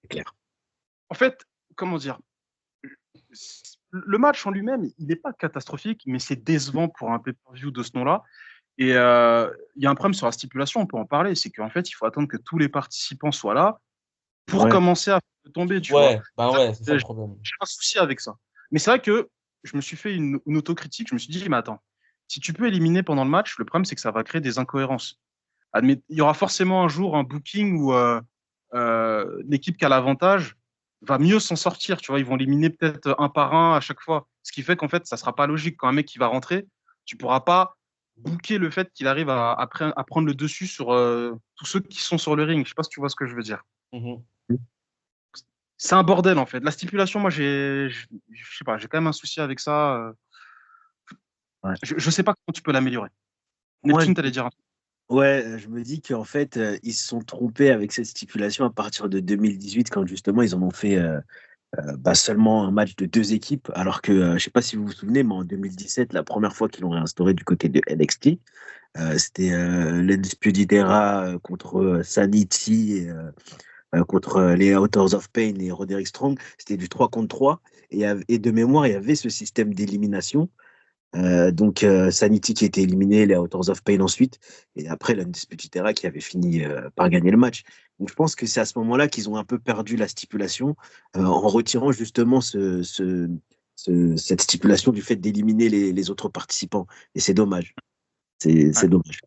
c'est clair. en fait, comment dire, le match en lui-même, il n'est pas catastrophique, mais c'est décevant pour un pay-per-view de ce nom-là. Et il y a un problème sur la stipulation, on peut en parler, c'est qu'en fait, il faut attendre que tous les participants soient là. pour Ouais. commencer à tomber, tu vois. Ouais, bah ouais, c'est ça le problème. J'ai un souci avec ça. Mais c'est vrai que je me suis fait une autocritique. Je me suis dit, mais attends, si tu peux éliminer pendant le match, le problème, c'est que ça va créer des incohérences. Il y aura forcément un jour un booking où l'équipe qui a l'avantage va mieux s'en sortir. Tu vois, ils vont éliminer peut-être un par un à chaque fois. Ce qui fait qu'en fait, ça sera pas logique. Quand un mec qui va rentrer, tu pourras pas booker le fait qu'il arrive à prendre le dessus sur tous ceux qui sont sur le ring. Je sais pas si tu vois ce que je veux dire. Mhm. C'est un bordel en fait. La stipulation, moi, je sais pas, j'ai quand même un souci avec ça. Ouais. Je sais pas comment tu peux l'améliorer. Moi, Neptune, t'allais dire un truc. ouais, je me dis qu'en fait, ils se sont trompés avec cette stipulation à partir de 2018, quand justement ils en ont fait seulement un match de 2 équipes, alors que, je sais pas si vous vous souvenez, mais en 2017, la première fois qu'ils l'ont réinstauré du côté de NXT, c'était l'Undisputed Era contre Sanity et contre les Authors of Pain et Roderick Strong. C'était du 3 contre 3. Et de mémoire, il y avait ce système d'élimination. Donc, Sanity qui était éliminé, les Authors of Pain ensuite, et après l'Undisputed Era qui avait fini par gagner le match. Donc, je pense que c'est à ce moment-là qu'ils ont un peu perdu la stipulation en retirant justement cette stipulation du fait d'éliminer les autres participants. Et c'est dommage. C'est Ouais. dommage.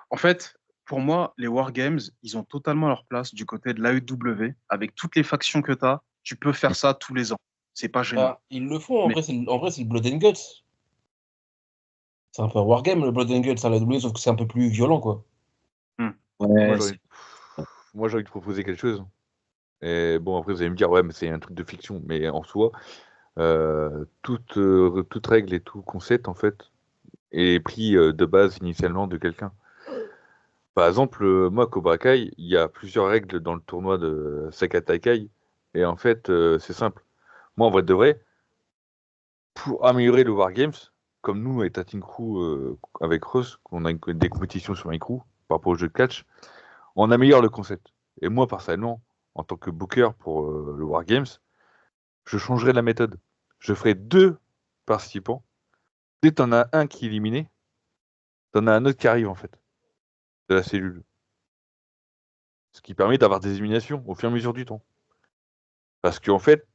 En fait, pour moi, les Wargames, ils ont totalement leur place du côté de l'AEW. Avec toutes les factions que tu as, tu peux faire ça tous les ans. C'est pas gênant. Bah, ils le font, Mais en vrai, c'est le Blood and Guts. C'est un peu un wargame, le Blood and Guts à la W, sauf que c'est un peu plus violent, quoi. Moi, Ouais, j'ai envie, moi, j'ai envie de proposer quelque chose. Et bon, après, vous allez me dire, ouais, mais c'est un truc de fiction. Mais en soi, toute règle et tout concept, en fait, est pris de base initialement de quelqu'un. Par exemple, moi, Cobra Kai, il y a plusieurs règles dans le tournoi de Sakatakai. Et en fait, c'est simple. Moi, en vrai de vrai, pour améliorer le Wargames, comme nous, avec Tating Crew, avec Ross, on a des compétitions sur My Crew par rapport au jeu de catch, on améliore le concept. Et moi, personnellement, en tant que booker pour le Wargames, je changerai la méthode. Je ferai 2 participants. Dès que t'en as un qui est éliminé, t'en as un autre qui arrive, en fait, de la cellule. Ce qui permet d'avoir des éliminations au fur et à mesure du temps. Parce qu'en fait,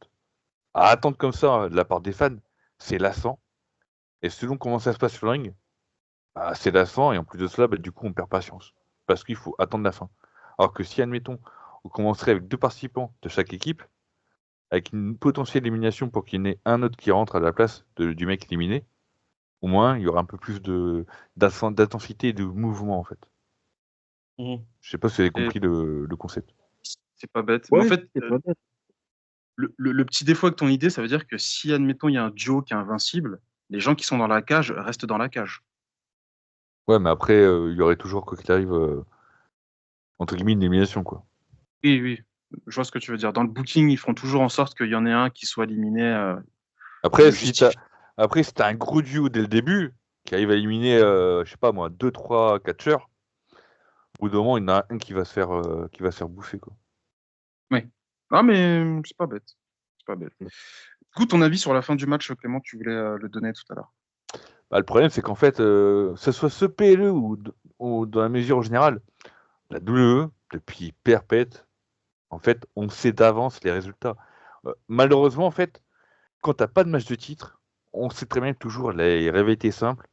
à attendre comme ça de la part des fans, c'est lassant. Et selon comment ça se passe sur le ring, bah, c'est lassant. Et en plus de cela, bah, du coup, on perd patience. Parce qu'il faut attendre la fin. Alors que si, admettons, on commencerait avec 2 participants de chaque équipe, avec une potentielle élimination pour qu'il y en ait un autre qui rentre à la place du mec éliminé, au moins, il y aura un peu plus d'intensité et de mouvement, en fait. Mhm. Je sais pas si vous avez et compris le concept. c'est pas bête. Mais en ouais, fait, c'est pas bête. le petit défaut avec ton idée, ça veut dire que si, admettons, il y a un duo qui est invincible, les gens qui sont dans la cage restent dans la cage. Ouais, mais après, il y aurait toujours, quoi qu'il arrive, entre guillemets, une élimination, quoi. Oui, oui, je vois ce que tu veux dire. Dans le booking, ils feront toujours en sorte qu'il y en ait un qui soit éliminé pour Après, le si t'as justifier. après, si t'as un gros duo dès le début, qui arrive à éliminer, je sais pas moi, 2, 3 catcheurs, au bout d'un moment, il y en a un qui va se faire bouffer, quoi. Oui. Ah, mais c'est pas bête. C'est pas bête. Du coup, ton avis sur la fin du match, Clément, tu voulais le donner tout à l'heure. Bah, le problème, c'est qu'en fait, que ce soit ce PLE ou dans la mesure générale, la WWE, depuis perpète, en fait, on sait d'avance les résultats. Malheureusement, en fait, quand t'as pas de match de titre, on sait très bien que toujours les rivalités simples,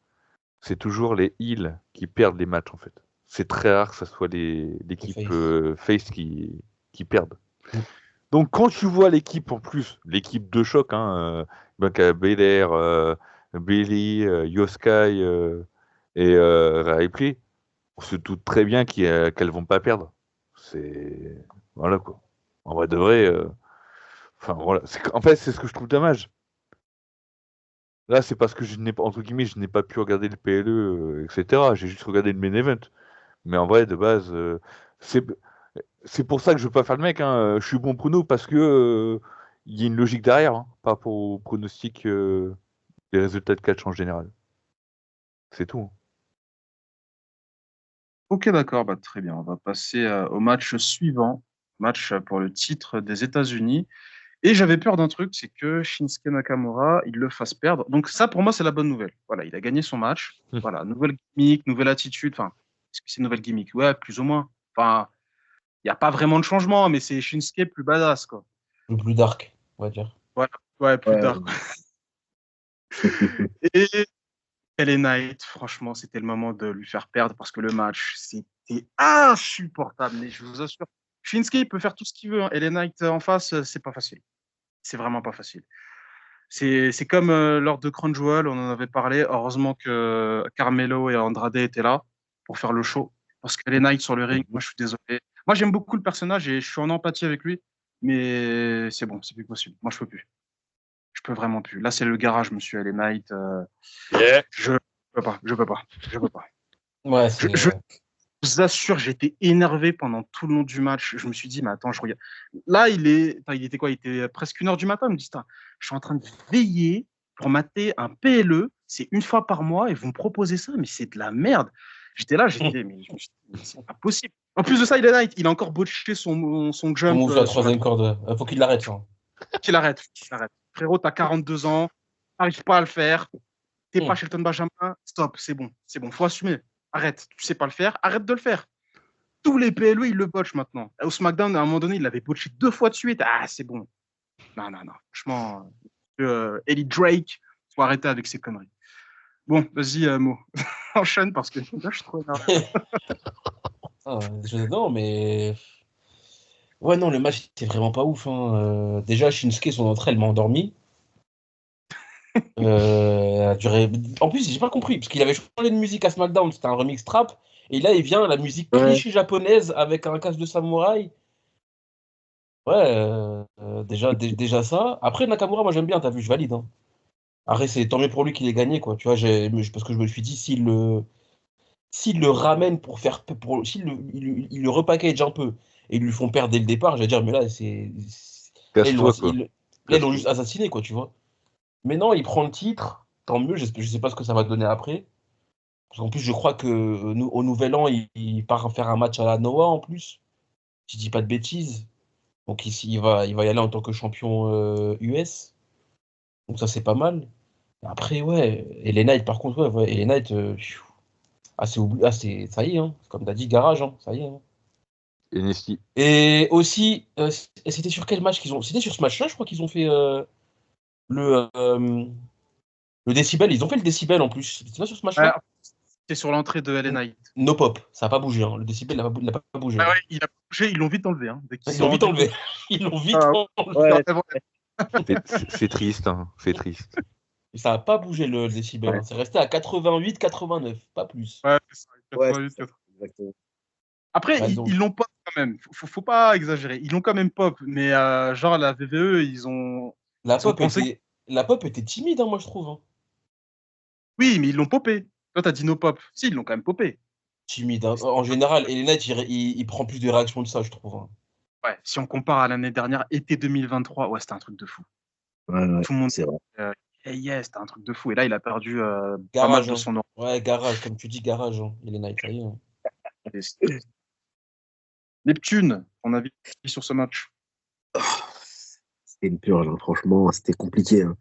c'est toujours les heels qui perdent les matchs, en fait. C'est très rare que ce soit Le l'équipe face. face qui perdent. Donc quand tu vois l'équipe en plus, l'équipe de choc, hein, Bianca Belair, Bayley, Yoskai et Ripley, on se doute très bien qu'elles vont pas perdre. C'est voilà quoi. En vrai de vrai, enfin voilà. En fait, c'est ce que je trouve dommage. Là, c'est parce que je n'ai pas entre guillemets, je n'ai pas pu regarder le PLE, etc. J'ai juste regardé le main event. Mais en vrai, de base, c'est c'est pour ça que je veux pas faire le mec. Hein. Je suis bon prono parce que il y a une logique derrière, hein, par rapport au pronostic des résultats de catch en général. C'est tout. Hein. Ok, d'accord, bah, très bien. On va passer au match suivant, match pour le titre des États-Unis. Et j'avais peur d'un truc, c'est que Shinsuke Nakamura, il le fasse perdre. Donc ça, pour moi, c'est la bonne nouvelle. Voilà, il a gagné son match. Voilà, nouvelle gimmick, nouvelle attitude. Enfin, est-ce que c'est une nouvelle gimmick? Ouais, plus ou moins. Enfin, Il n'y a pas vraiment de changement, mais c'est Shinsuke plus badass, quoi. Le plus dark, on va dire. Voilà. Ouais, plus Ouais. tard. Et LA Knight, franchement, c'était le moment de lui faire perdre parce que le match, c'était insupportable. Mais je vous assure, Shinsuke, il peut faire tout ce qu'il veut. Hein. LA Knight en face, c'est pas facile. C'est vraiment pas facile. C'est comme lors de Crown Jewel, on en avait parlé. Heureusement que Carmelo et Andrade étaient là pour faire le show. Parce que LA Knight sur le ring, moi, je suis désolé. Moi, j'aime beaucoup le personnage et je suis en empathie avec lui. Mais c'est bon, c'est plus possible. Moi, je peux plus. Je peux vraiment plus. Là, c'est le garage, monsieur LA Knight. Yeah. Je peux pas. Je peux pas. Je peux pas. Ouais, Je vous assure, j'étais énervé pendant tout le long du match. Je me suis dit, mais attends, je regarde. Là, il était quoi? Il était presque 1h du matin. Je me dis, je suis en train de veiller pour mater un PLE. C'est une fois par mois et vous me proposez ça, mais c'est de la merde. J'étais là, mais je me suis dit, c'est pas possible. En plus de ça, il a encore botché son Son jump. move sur la troisième corde. Faut qu'il l'arrête, ça. Qu'il arrête. Frérot, t'as 42 ans, t'arrives pas à le faire. T'es pas Shelton Benjamin. Stop, c'est bon. Faut assumer. Arrête, tu sais pas le faire, arrête de le faire. Tous les PLE, ils le botchent maintenant. Au SmackDown, à un moment donné, il l'avait botché 2 fois de suite. Ah, c'est bon. Non. Franchement, Ellie Drake, faut arrêter avec ces conneries. Bon, vas-y, Mo. Enchaîne parce que là, je suis trop énervé. Non, mais. Ouais, non, le match était vraiment pas ouf. Hein. Déjà, Shinsuke, son entrée, elle m'a endormi. A duré... En plus, j'ai pas compris, parce qu'il avait changé de musique à SmackDown, c'était un remix trap, et là, il vient la musique cliché japonaise avec un casque de samouraï. Ouais, déjà ça. Après, Nakamura, moi j'aime bien, t'as vu, je valide. Hein. Après, c'est tant mieux pour lui qu'il ait gagné, quoi. Tu vois, parce que je me suis dit, s'il le ramène pour faire. Il le repackage un peu et ils lui font perdre dès le départ, j'allais dire, mais là, là, Casse-toi, quoi. là, ils l'ont juste assassiné, quoi, tu vois. Mais non, il prend le titre, tant mieux, je sais pas ce que ça va donner après. Parce qu'en plus, je crois que au Nouvel An, il part faire un match à la Noah en plus. Si je dis pas de bêtises. Donc ici, il va y aller en tant que champion US. Donc ça, c'est pas mal. Après, ouais, et les Knights, par contre, ouais et les Knights, ça y est, hein. Comme tu as dit, garage, hein, ça y est. Hein. NXT. Et aussi, c'était sur quel match qu'ils ont. C'était sur ce match-là, je crois qu'ils ont fait le, décibel. Ils ont fait le décibel en plus. C'était pas sur ce match-là. C'est sur l'entrée de LA Knight. No pop, ça n'a pas bougé. Hein. Le décibel, il n'a pas bougé. Ah ouais, il a bougé, ils l'ont vite enlevé. Hein, ils l'ont vite enlevé. Ils l'ont vite enlevé. C'est triste, hein. C'est triste. Et ça n'a pas bougé le décibel. Ouais. Hein. C'est resté à 88, 89, pas plus. Ouais, c'est ça. 88, 89. Après, ils l'ont pop quand même. Faut pas exagérer. Ils l'ont quand même pop, mais genre la VVE, ils ont. La pop était timide, hein, moi je trouve. Hein. Oui, mais ils l'ont popé. Toi, t'as dit no pop. Si, ils l'ont quand même popé. Timide. Hein. En général, Elena, il prend plus de réactions de ça, je trouve. Hein. Ouais, si on compare à l'année dernière, été 2023, ouais, c'était un truc de fou. Ouais, tout le monde. C'est vrai. C'était un truc de fou. Et là, il a perdu garage, pas mal de son nom. Ouais, garage, comme tu dis, garage. Hein. Elena, ça y est. Hein. Neptune, ton avis sur ce match? C'était une purge, hein. Franchement, c'était compliqué. Hein.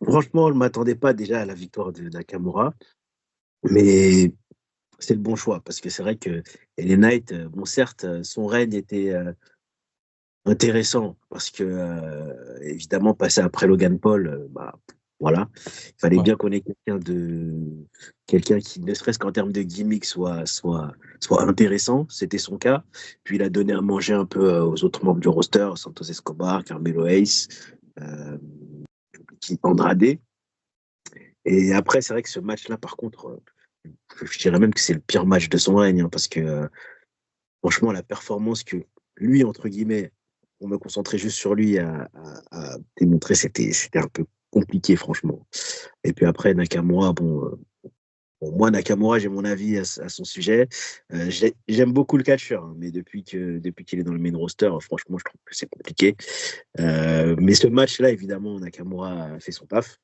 Franchement, je ne m'attendais pas déjà à la victoire de Nakamura, mais c'est le bon choix, parce que c'est vrai que LA Knight, bon certes, son règne était intéressant, parce que évidemment, passer après Logan Paul, voilà, il fallait bien qu'on ait quelqu'un qui, ne serait-ce qu'en termes de gimmick, soit intéressant. C'était son cas. Puis il a donné à manger un peu aux autres membres du roster, Santos Escobar, Carmelo Hayes, Andrade. Et après, c'est vrai que ce match-là, par contre, je dirais même que c'est le pire match de son règne, hein, parce que franchement, la performance que lui, entre guillemets, on me concentrait juste sur lui à démontrer, c'était un peu compliqué, franchement. Et puis après, Nakamura, moi, Nakamura, j'ai mon avis à son sujet. J'aime beaucoup le catcheur, hein, mais depuis qu'il est dans le main roster, franchement, je trouve que c'est compliqué. Mais ce match-là, évidemment, Nakamura a fait son taf.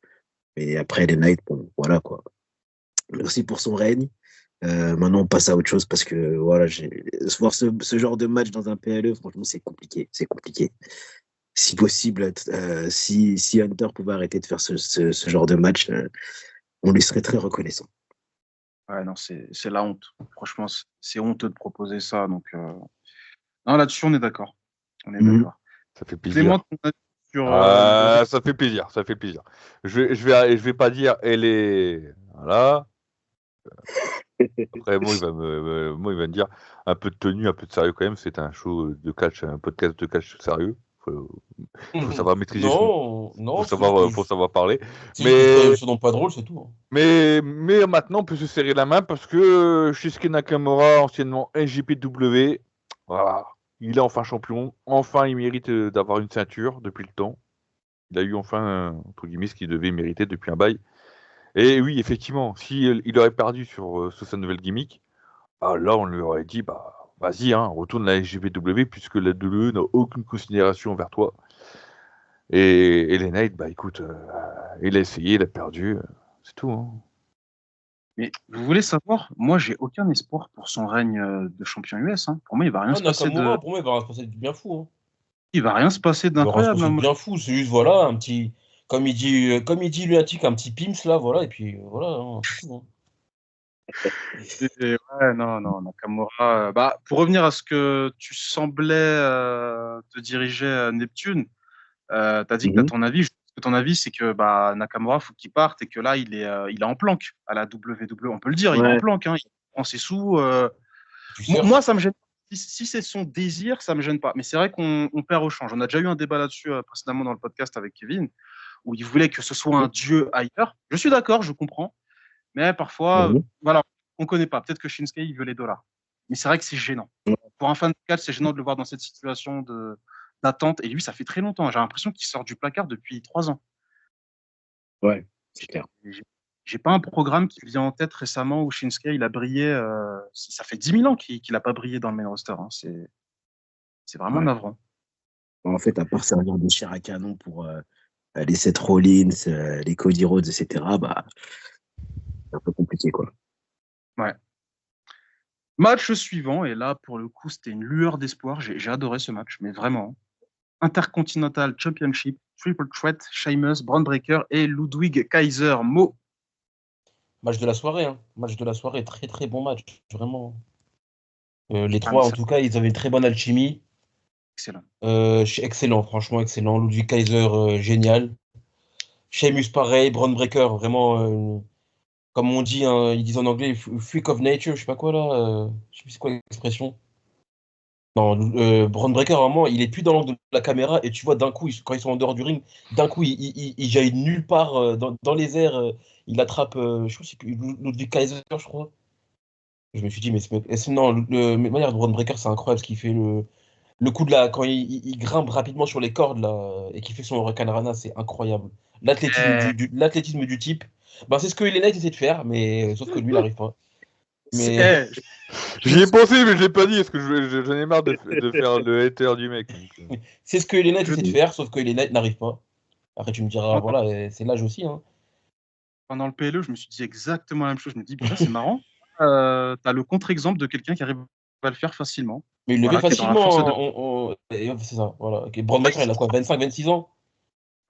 Et après, les Knights, bon, voilà, quoi. Merci pour son règne. Maintenant, on passe à autre chose parce que, voilà, voir ce genre de match dans un PLE, franchement, c'est compliqué. C'est compliqué. Si possible, si Hunter pouvait arrêter de faire ce genre de match, on lui serait très reconnaissant. Ouais, non, c'est la honte. Franchement, c'est honteux de proposer ça. Donc, non, là-dessus, on est d'accord. On est Mhm. d'accord. Ça fait Clément, plaisir. ton avis sur le. Ça fait plaisir, ça fait plaisir. Je vais pas dire elle est. Voilà. Après, moi, il va me dire un peu de tenue, un peu de sérieux quand même. C'est un show de catch, un podcast de catch sérieux. Faut savoir maîtriser son. Non, non, c'est juste que Faut savoir parler. c'est juste que je trouvais Mais, ce nom pas drôle, c'est tout, hein. mais maintenant, on peut se serrer la main parce que Shinsuke Nakamura, anciennement NJPW, voilà, il est enfin champion. Enfin, il mérite d'avoir une ceinture depuis le temps. Il a eu enfin, entre guillemets, ce qu'il devait mériter depuis un bail. Et oui, effectivement, si il aurait perdu sur sa nouvelle gimmick, ah, là, on lui aurait dit, bah, vas-y, hein, retourne à la SGPW puisque la WWE n'a aucune considération envers toi. Et les Knights, bah écoute, il a essayé, il a perdu, c'est tout, hein. Mais vous voulez savoir, moi, j'ai aucun espoir pour son règne de champion US. Hein. Pour moi, il va rien Ah, se passer de. Nakamura, pour moi, il va se passer du bien fou, hein. Il va rien se passer Il va se d'incroyable. passer Hein, du moi. bien fou, c'est juste, voilà, un petit. Comme il dit Lunatic, un petit Pims, là, voilà, et puis voilà, hein, c'est tout, hein. Ouais, non, non, Nakamura. Bah, pour revenir à ce que tu semblais te diriger à Neptune, tu as dit que tu as Mhm. ton avis. Je pense que ton avis, c'est que bah, Nakamura, faut qu'il parte et que là, il est en planque à la WWE. On peut le dire, il est en Ouais. planque. Hein, il prend ses sous. Tu Moi, surfes. ça me gêne. Si c'est son désir, ça me gêne pas. Mais c'est vrai qu'on perd au change. On a déjà eu un débat là-dessus précédemment dans le podcast avec Kevin, où il voulait que ce soit un dieu ailleurs. Je suis d'accord, je comprends. Mais parfois, Mhm. voilà, on ne connaît pas. Peut-être que Shinsuke, il veut les dollars. Mais c'est vrai que c'est gênant. Pour un fan de catch, c'est gênant de le voir dans cette situation d'attente. Et lui, ça fait très longtemps. J'ai l'impression qu'il sort du placard depuis 3 ans. Ouais, c'est clair. J'ai pas un programme qui me vient en tête récemment où Shinsuke, il a brillé. Ça fait 10 000 ans qu'il n'a pas brillé dans le main roster. Hein. C'est vraiment Ouais. navrant. En fait, à part servir de chair à canon pour les Seth Rollins, les Cody Rhodes, etc., bah, c'est un peu compliqué, quoi. Ouais. Match suivant, et là, pour le coup, c'était une lueur d'espoir. J'ai adoré ce match, mais vraiment. Intercontinental Championship, Triple Threat, Sheamus, Braun Breaker et Ludwig Kaiser. Mo. Match de la soirée, hein. Match de la soirée, très très bon match, vraiment. Les Ah, mais trois, en c'est tout cas, ils avaient une très bonne alchimie. excellent. Excellent, franchement excellent. Ludwig Kaiser, génial. Sheamus, pareil. Braun Breaker, vraiment, comme on dit, hein, ils disent en anglais, freak of nature, je sais pas quoi là. Je sais plus c'est quoi l'expression. Non, Braun Breaker, vraiment, il est plus dans l'angle de la caméra et tu vois d'un coup, quand ils sont en dehors du ring, d'un coup, il jaillit de nulle part dans les airs. Il attrape, je crois que c'est Ludwig Kaiser, je crois. Je me suis dit, mais non, de manière de Braun Breaker, c'est incroyable ce qu'il fait. Le coup de la, quand il grimpe rapidement sur les cordes là, et qu'il fait son Hurricane Rana, c'est incroyable. Euh, L'athlétisme du type, ben, c'est ce que Elena essaie de faire, mais sauf que lui, il n'arrive pas. c'est- Mais eh, je J'y ai suis- pensé, mais je l'ai pas dit, parce que j'en ai marre de faire le hater du mec. c'est ce que Elena je- essaie de faire, sauf que Elena n'arrive pas. Après, tu me diras, moi, voilà, c'est l'âge aussi, hein. pendant le PLE, je me suis dit exactement la même chose. Je me dis, putain, c'est marrant. T'as le contre-exemple de quelqu'un qui arrive à le faire facilement. Mais il le fait Voilà, qui est dans la force facilement, de. hein, et c'est ça, voilà. Ok, Braun Breaker, il a quoi, 25, 26 ans?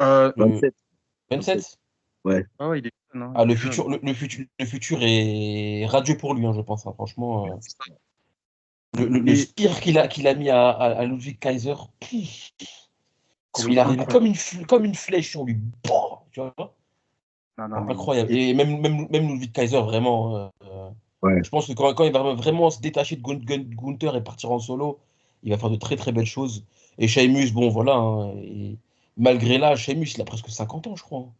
Euh, 27. 27. 27? Ouais. Ouais, il est jeune. Hein, Ah, il est jeune. le futur est radieux pour lui, hein, je pense, hein, franchement. Le Et spire qu'il a mis à Ludwig Kaiser, ils il sont est arrivé incroyables. comme une flèche sur lui. Boah, tu vois? Non, non, Ah, mais incroyable. Et même Ludwig Kaiser, vraiment. Ouais. Je pense que quand il va vraiment se détacher de Gunther et partir en solo, il va faire de très très belles choses. Et Sheamus, bon, voilà, hein, et malgré l'âge, Sheamus, il a presque 50 ans, je crois, hein.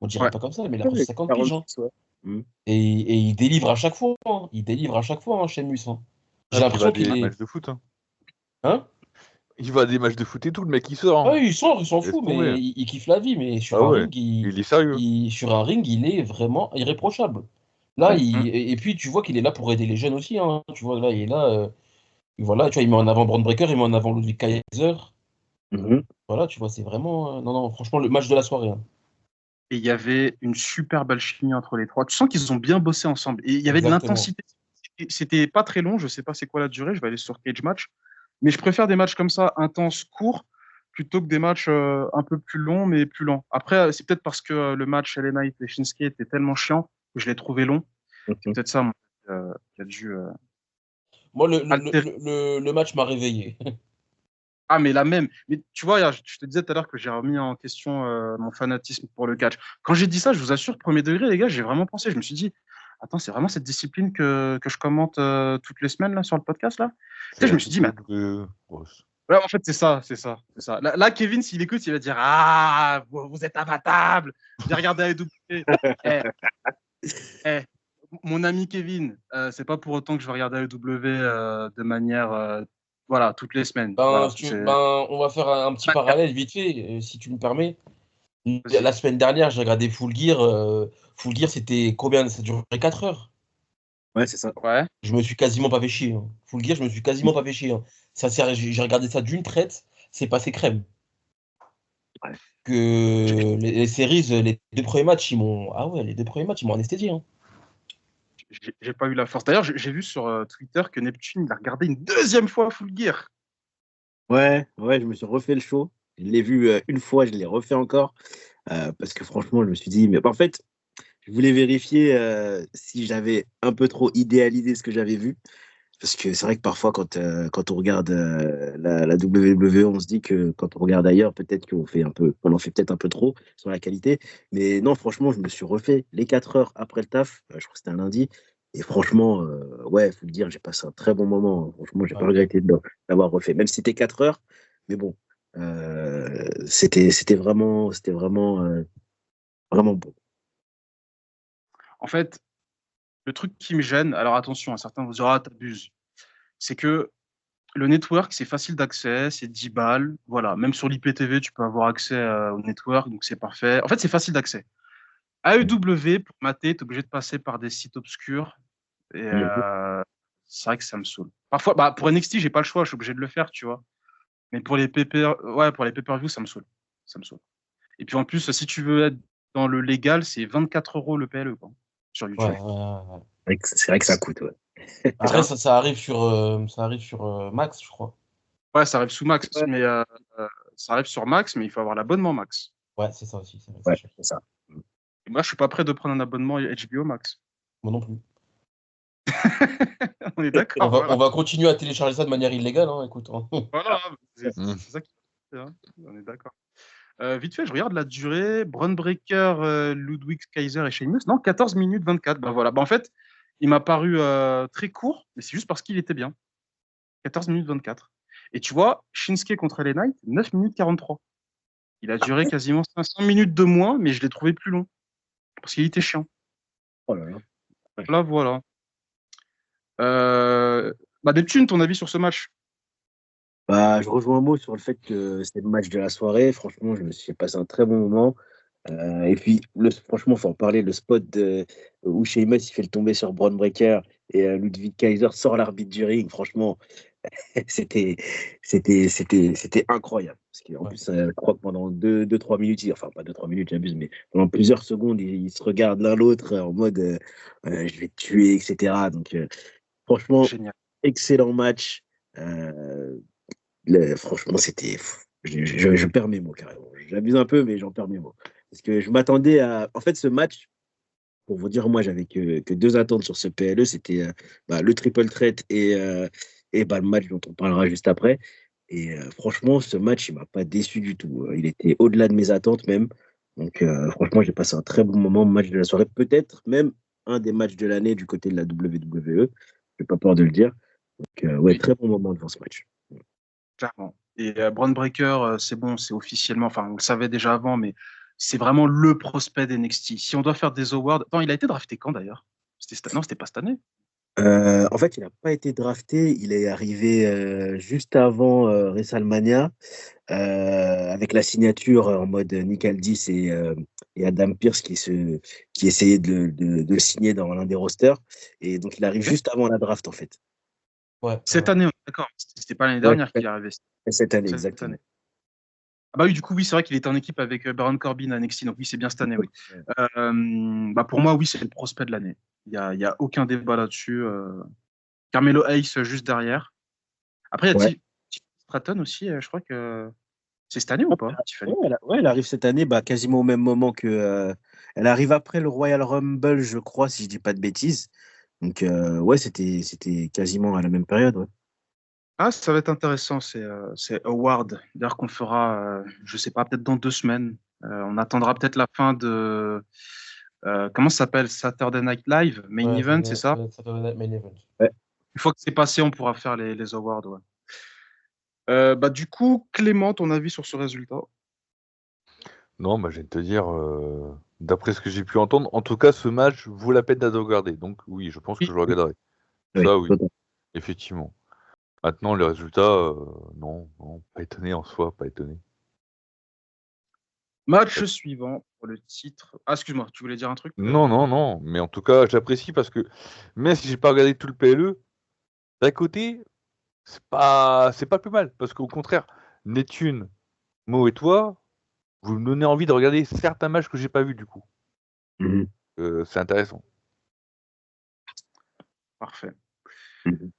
On dirait ouais. pas comme ça, mais il a presque Ouais, 50 piges, hein. 46, ouais. Mhm. Et il délivre à chaque fois, hein. Il délivre à chaque fois, hein, Sheamus, hein. J'ai Ah, puis il va à l'impression des qu'il est. matchs de foot, hein. Hein? Il va à des matchs de foot et tout, le mec, il sort, Ah hein. oui, il s'en Laisse fout, tomber, mais hein. il kiffe la vie. Mais Ah ouais, il est sérieux. sur un ring, il est vraiment irréprochable. Là, Mm. et puis tu vois qu'il est là pour aider les jeunes aussi, hein. Tu vois, là, il est là. Voilà, tu vois, il met en avant Braun Breaker, il met en avant Ludwig Kaiser. Mhm. Voilà, tu vois, c'est vraiment. Non, non, franchement, le match de la soirée, hein. Et il y avait une super belle chimie entre les trois. Tu sens qu'ils ont bien bossé ensemble. Et il y avait de Exactement. l'intensité. C'était pas très long. Je sais pas c'est quoi la durée. Je vais aller sur Cage Match. Mais je préfère des matchs comme ça, intenses, courts, plutôt que des matchs un peu plus longs, mais plus lents. Après, c'est peut-être parce que le match LA Knight et Shinsuke était tellement chiant que je l'ai trouvé long. C'est peut-être ça, moi, qui a dû Moi, altérer. le match m'a réveillé. Ah, mais la même. Mais tu vois, je te disais tout à l'heure que j'ai remis en question mon fanatisme pour le catch. Quand j'ai dit ça, je vous assure, premier degré, les gars, j'ai vraiment pensé. Je me suis dit, attends, c'est vraiment cette discipline que je commente toutes les semaines là, sur le podcast là? Tu sais, C'est je la me suis dit, mais attends. WWE. Ouais, en fait, c'est ça, c'est ça, c'est ça. Là, Kevin, s'il écoute, il va dire, ah, vous êtes abattable. J'ai regardé AEW. Eh, eh, mon ami Kevin, c'est pas pour autant que je vais regarder AEW de manière, voilà, toutes les semaines. Voilà, On va faire un petit parallèle vite fait, si tu me permets. vas-y. La semaine dernière, j'ai regardé Full Gear. Full Gear, c'était combien? Ça durait 4 heures. Ouais, c'est ça. Ouais. Je me suis quasiment pas fait chier. Hein. Full Gear, je me suis quasiment pas fait chier. Hein. J'ai regardé ça d'une traite, c'est passé crème. Ouais. Que les séries, les 2 premiers matchs, ils m'ont. Ah ouais, les 2 premiers matchs, ils m'ont anesthésié. Hein. J'ai pas eu la force. D'ailleurs, j'ai vu sur Twitter que Neptune, il a regardé une deuxième fois Full Gear. Ouais, je me suis refait le show. Je l'ai vu une fois, je l'ai refait encore. Parce que franchement, je me suis dit, mais en fait, je voulais vérifier si j'avais un peu trop idéalisé ce que j'avais vu. Parce que c'est vrai que parfois, quand on regarde la WWE, on se dit que quand on regarde ailleurs, peut-être on en fait peut-être un peu trop sur la qualité. Mais non, franchement, je me suis refait les 4 heures après le taf. Je crois que c'était un lundi. Et franchement, ouais, faut le dire, j'ai passé un très bon moment. Franchement, j'ai pas Ouais. regretté d'avoir refait. Même si c'était 4 heures, mais bon, c'était vraiment vraiment bon. En fait, le truc qui me gêne, alors attention, certains vont dire, ah, t'abuses. C'est que le network, c'est facile d'accès, c'est 10 balles. Voilà, même sur l'IPTV, tu peux avoir accès au network, donc c'est parfait. En fait, c'est facile d'accès. AEW, pour mater, tu es obligé de passer par des sites obscurs. Et Mhm. c'est vrai que ça me saoule. Parfois, bah, pour NXT, j'ai pas le choix, je suis obligé de le faire, tu vois. Mais pour les pay-per-view, ça me saoule. Ça me saoule. Et puis en plus, si tu veux être dans le légal, c'est 24 € le PLE, quoi, sur Ouais, YouTube. ouais, ouais. C'est vrai que ça coûte, ouais. Après, ça arrive sur Max, je crois. Ouais, ça arrive sous Max, Ouais, mais ça arrive sur Max, mais il faut avoir l'abonnement Max. Ouais, c'est ça aussi. C'est ouais, cher. c'est ça. Et moi, je suis pas prêt de prendre un abonnement HBO Max. Moi non plus. On est d'accord, On voilà. va continuer à télécharger ça de manière illégale, hein, écoute. Hein. Voilà, c'est Mm. c'est ça qui est hein. On est d'accord. Vite fait, je regarde la durée. Braun Breaker, Ludwig Kaiser et Sheamus. Non, 14 minutes 24. Ben voilà. Ben, en fait, il m'a paru très court, mais c'est juste parce qu'il était bien. 14 minutes 24. Et tu vois, Shinsuke contre LA Knight, 9 minutes 43. Il a duré quasiment 500 minutes de moins, mais je l'ai trouvé plus long. Parce qu'il était chiant. Oh là là. Ouais. Là, voilà. Bah, Neptune, ton avis sur ce match? Bah, je rejoins un mot sur le fait que c'était le match de la soirée. Franchement, je me suis passé un très bon moment. Et puis, franchement, il faut en parler. Le spot où Sheamus il fait le tomber sur Braun Breaker et Ludwig Kaiser sort l'arbitre du ring. Franchement, c'était, c'était incroyable. Parce qu'en Ouais. plus, je crois que pendant 2-3 minutes, enfin pas 2-3 minutes, j'abuse, mais pendant plusieurs secondes, ils se regardent l'un l'autre en mode je vais te tuer, etc. Donc, franchement, Génial. excellent match. Euh, franchement, c'était. Je perds mes mots carrément. J'abuse un peu, mais j'en perds mes mots. Parce que je m'attendais à. En fait, ce match, pour vous dire, moi, j'avais que 2 attentes sur ce PLE. C'était le triple threat et le match dont on parlera juste après. Et franchement, ce match, il m'a pas déçu du tout. Il était au-delà de mes attentes même. Donc, franchement, j'ai passé un très bon moment, match de la soirée. Peut-être même un des matchs de l'année du côté de la WWE. J'ai pas peur de le dire. Donc, ouais, Oui, très bon moment devant ce match. clairement. Et Braun Breaker, c'est bon, c'est officiellement, enfin, on le savait déjà avant, mais c'est vraiment le prospect d'NXT. Si on doit faire des awards. Attends, il a été drafté quand d'ailleurs? Non, c'était pas cette année. En fait, il n'a pas été drafté. Il est arrivé juste avant WrestleMania avec la signature en mode Nick Aldis et Adam Pearce qui essayaient de le signer dans l'un des rosters. Et donc, il arrive Ok. juste avant la draft, en fait. Ouais, Cette année, on est d'accord. C'était pas l'année Ouais, dernière qu'il est arrivé. cette année, Cette exactement. année. Ah bah oui, du coup, oui, c'est vrai qu'il était en équipe avec Baron Corbin à NXT, donc oui, c'est bien cette année, oui. Bah pour moi, oui, c'est le prospect de l'année. Il y a aucun débat là-dessus. Carmelo Hayes juste derrière. Après, il y a Ouais. Stratton aussi, je crois que. C'est cette année ou pas, Tiffany? Ouais, elle arrive cette année, quasiment au même moment que. Elle arrive après le Royal Rumble, je crois, si je dis pas de bêtises. Donc, ouais, c'était quasiment à la même période. Ouais. Ah, ça va être intéressant, c'est Award. D'ailleurs, qu'on fera, je sais pas, peut-être dans 2 semaines. On attendra peut-être la fin de. Comment ça s'appelle? Saturday Night Live, Main Ouais, Event, c'est ça? ça doit être main event. Ouais. Une fois que c'est passé, on pourra faire les awards. Ouais. Du coup, Clément, ton avis sur ce résultat? Non, bah, je vais te dire, d'après ce que j'ai pu entendre, en tout cas, ce match vaut la peine de regarder. Donc, oui, je pense que Oui. je le regarderai. Oui, Ça, oui, totalement. effectivement. Maintenant, le résultat, non, pas étonné en soi, pas étonné. Match suivant pour le titre. Ah, excuse-moi, tu voulais dire un truc peut-être? Non, mais en tout cas, j'apprécie parce que même si j'ai pas regardé tout le PLE, d'un côté, c'est pas plus mal parce qu'au contraire, Neptune, Mo et toi, vous me donnez envie de regarder certains matchs que j'ai pas vus du coup. Mhm. C'est intéressant. Parfait. Mhm.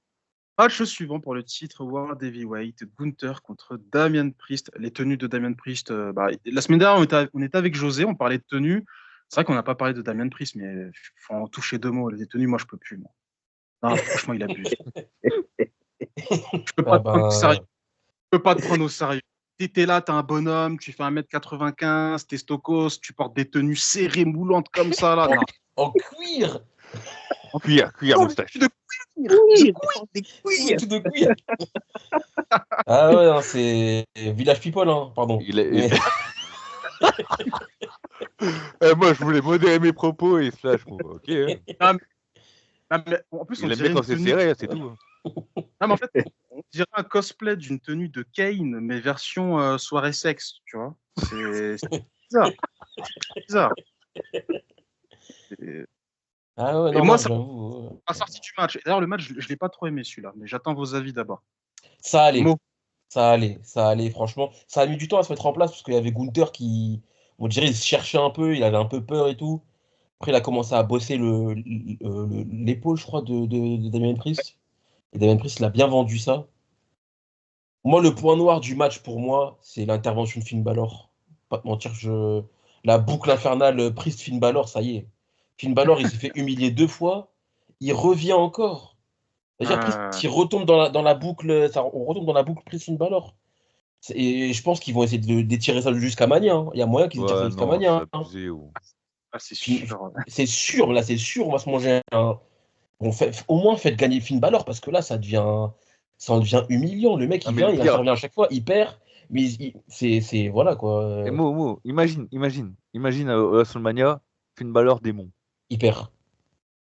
Match suivant pour le titre World Heavyweight, Gunther contre Damian Priest. Les tenues de Damian Priest, la semaine dernière, on était avec José, on parlait de tenues. C'est vrai qu'on n'a pas parlé de Damian Priest, mais faut en toucher 2 mots. Les tenues, moi, je peux plus. Moi. Non, franchement, il abuse. Je peux pas Ah te prendre au ben, sérieux. Je peux pas te prendre au sérieux. T'es là, t'es un bonhomme, tu fais 1m95, t'es stokos, tu portes des tenues serrées, moulantes comme ça, là. Non. en cuir, Cuir, Oh, moustache. de Oui, des tout de cuir. Ah ouais, hein, c'est Village People, hein, pardon. Il est- Mais- Moi, je voulais modérer mes propos et slash. Bon, ok. Hein. Ah, mais en plus, on Il aime bien dirait quand une c'est tenue. serré, c'est tout. Non, mais en fait, on dirait un cosplay d'une tenue de Kane, mais version soirée sexe, tu vois. C'est bizarre. C'est bizarre. Et, Ah ouais, et non, moi, non, ça j'avoue. m'a sorti du match. Et d'ailleurs, le match, je ne l'ai pas trop aimé celui-là, mais j'attends vos avis d'abord. Ça allait, Mo. ça allait, franchement. Ça a mis du temps à se mettre en place parce qu'il y avait Gunther qui, on dirait, il se cherchait un peu, il avait un peu peur et tout. Après, il a commencé à bosser l'épaule, je crois, de Damien Priest. Et Damien Priest, il a bien vendu ça. Moi, le point noir du match pour moi, c'est l'intervention de Finn Balor. Pas te mentir, la boucle infernale Priest-Finn Balor, ça y est. Finn Balor, il s'est fait humilier 2 fois. Il revient encore. C'est-à-dire, Priest, Euh, il retombe dans la boucle. On retombe dans la boucle Priest-Finn Balor. Et je pense qu'ils vont essayer d'étirer ça jusqu'à Mania, hein. Il y a moyen qu'ils étirent ça Ouais, jusqu'à non, c'est Mania, hein. abusé. Ou... c'est Finn- sûr. C'est sûr, là, c'est sûr, on va se manger un. Au moins, faites gagner Finn Balor parce que là, ça en devient humiliant. Le mec, Ah, il mais vient, le il pire, intervient à chaque fois, il perd, mais voilà quoi. et imagine à WrestleMania, Finn Balor démon. Il perd.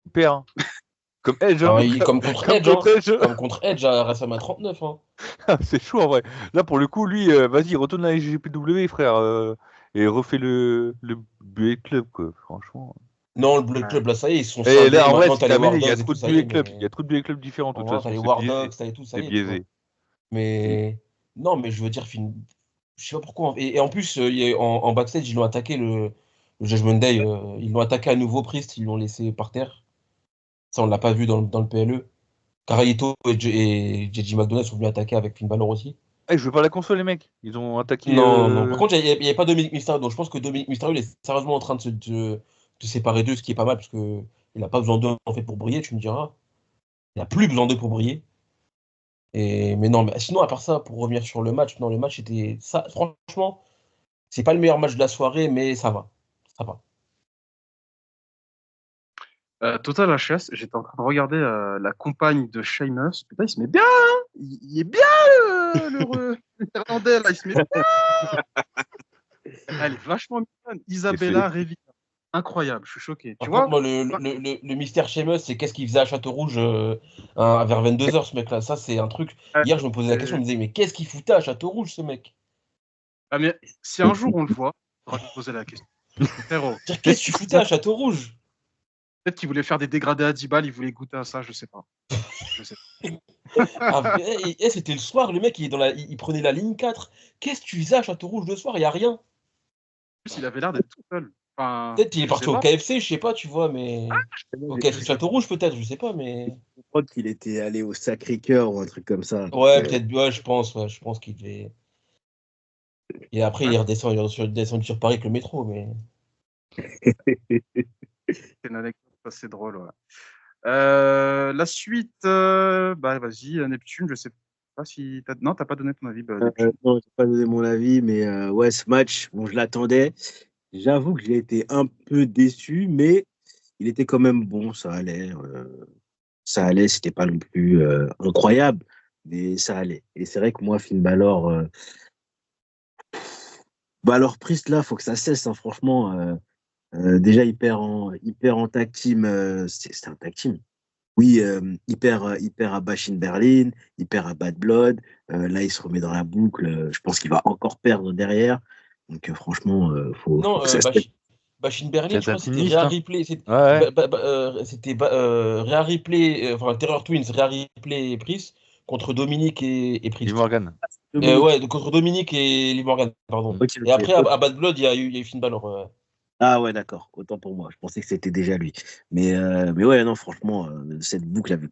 Il perd, hein. Comme Edge, hein. Enfin, comme contre Comme Edge, hein. contre Edge. Comme contre Edge à WrestleMania 39, hein. C'est chaud en vrai. Là, pour le coup, lui, vas-y, retourne à la GPW, frère, et refais le Bullet Club, quoi, franchement. Non, le Blood Ouais. Club, là, ça y est, ils sont Et scindés. là, en vrai, Maintenant, c'est t'as les War terminé. Il y a Dogs et trop tout, de ça y est, Bullet Club. Il y mais. a trop de Bullet Club différents, de toute Voilà, t'as façon. les C'est War biaisé. Dogs, t'as les tout, ça C'est y est, tu vois. biaisé. Mais. Non, mais je veux dire, je sais pas pourquoi. Et en plus, en backstage, ils l'ont attaqué le Judgment Day. Ils l'ont attaqué à nouveau Priest, ils l'ont laissé par terre. Ça, on l'a pas vu dans le PLE. Karaito et JJ McDonald sont venus attaquer avec Finn Balor aussi. Eh, je veux pas la console, les mecs. Ils ont attaqué. Non, non. Par contre, il n'y avait pas Dominic Mysterio. Donc, je pense que Dominic Mysterio, il est sérieusement en train de séparer d'eux, ce qui est pas mal, parce qu'il n'a pas besoin d'eux en fait, pour briller, tu me diras. Il n'a plus besoin d'eux pour briller. Mais non, mais sinon, à part ça, pour revenir sur le match, non, le match était. Ça, franchement, c'est pas le meilleur match de la soirée, mais ça va. Ça va. Total HS, j'étais en train de regarder la compagne de Sheamus. Putain, il se met bien, hein. Il est bien, le Irlandais, là, il se met bien. Elle est vachement mignonne. Isabella Revilla. Incroyable, je suis choqué. Par Tu contre, vois? moi, le mystère Sheamus, c'est qu'est-ce qu'il faisait à Château-Rouge vers 22h, ce mec-là. Ça, c'est un truc. Hier, je me posais la question, je me disais, mais qu'est-ce qu'il foutait à Château-Rouge, ce mec? Ah, mais si un jour on le voit, on va lui poser la question. Frérot, Qu'est-ce que tu foutais à Château-Rouge? peut-être qu'il voulait faire des dégradés à 10 balles, il voulait goûter à ça, je sais pas. Je sais pas. Ah, c'était le soir, le mec, il prenait la ligne 4. Qu'est-ce que tu faisais à Château-Rouge le soir? Il n'y a rien. En plus, il avait l'air d'être tout seul. Enfin, Peut-être qu'il est je sais parti au pas. KFC, je sais pas, tu vois, mais. Au KFC de Château-Rouge, peut-être, je sais pas, mais. Je crois qu'il était allé au Sacré-Cœur ou un truc comme ça. Ouais, peut-être, ouais, je pense qu'il devait. Et après, il redescend sur Paris avec le métro. Mais... C'est une anecdote assez drôle. Ouais. La suite, bah vas-y, Neptune, je sais pas si non, t'as pas donné ton avis, Neptune. Non, je vais pas donner mon avis, mais ouais, ce match, bon, je l'attendais. J'avoue que j'ai été un peu déçu, mais il était quand même bon, ça allait. Ça allait, c'était pas non plus incroyable, mais ça allait. Et c'est vrai que moi, Finn Balor, Balor Priest, là, faut que ça cesse, hein, franchement. Déjà, hyper en tag team, c'était un tag team. Oui, hyper à Bash in Berlin, hyper à Bad Blood. Là, il se remet dans la boucle. Je pense qu'il va encore perdre derrière. Donc, franchement, faut Non, que ça se passe. Bachine Berlin, C'est je un crois que c'était finiste, Rhea hein. Ripley. Ouais, ouais. C'était Rhea Ripley, enfin Terror Twins, Rhea Ripley et Priest contre Dominique et Lee Priest. Morgan. Dominique. Ouais, contre Dominique et Lee Morgan, pardon. Mm. Ok, Et après, ok. à Bad Blood, il y a eu Finn Balor. Ah ouais, d'accord. Autant pour moi. Je pensais que c'était déjà lui. Mais ouais, non, franchement, cette boucle avec.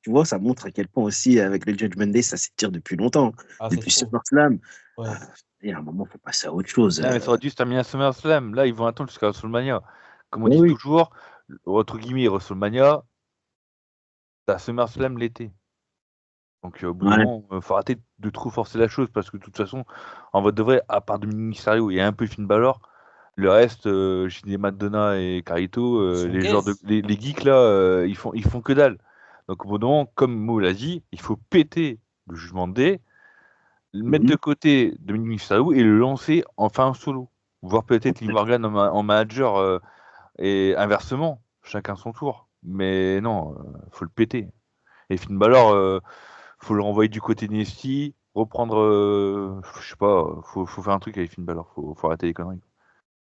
Tu vois, ça montre à quel point aussi, avec le Judgment Day, ça s'étire depuis longtemps. Ah, c'est Depuis trop. SummerSlam. Ouais. Ah, il y a un moment, il faut passer à autre chose. Non, mais ça aurait dû se terminer à SummerSlam. Là, ils vont attendre jusqu'à WrestleMania. Comme on Oui, dit oui. toujours, entre guillemets, WrestleMania, t'as SummerSlam l'été. Donc, au bout d'un Ouais. moment, il faut arrêter de trop forcer la chose parce que de toute façon, en vrai de vrai, à part Dominique Mysterio et un peu Finn Balor, le reste, Shindy Madonna et Carito, Ils sont les, genres de, gaze. les geeks là, ils font que dalle. Donc, au bout d'un moment, comme Mo l'a dit, il faut péter le jugement de D, le mettre de Mhm. côté Dominique Mysterio et le lancer enfin en solo. Voire peut-être Lee Morgan en manager et inversement, chacun son tour. Mais non, faut le péter. Et Finn Balor, faut le renvoyer du côté d'NXT, reprendre, je sais pas, faut faire un truc avec Finn Balor, faut arrêter les conneries.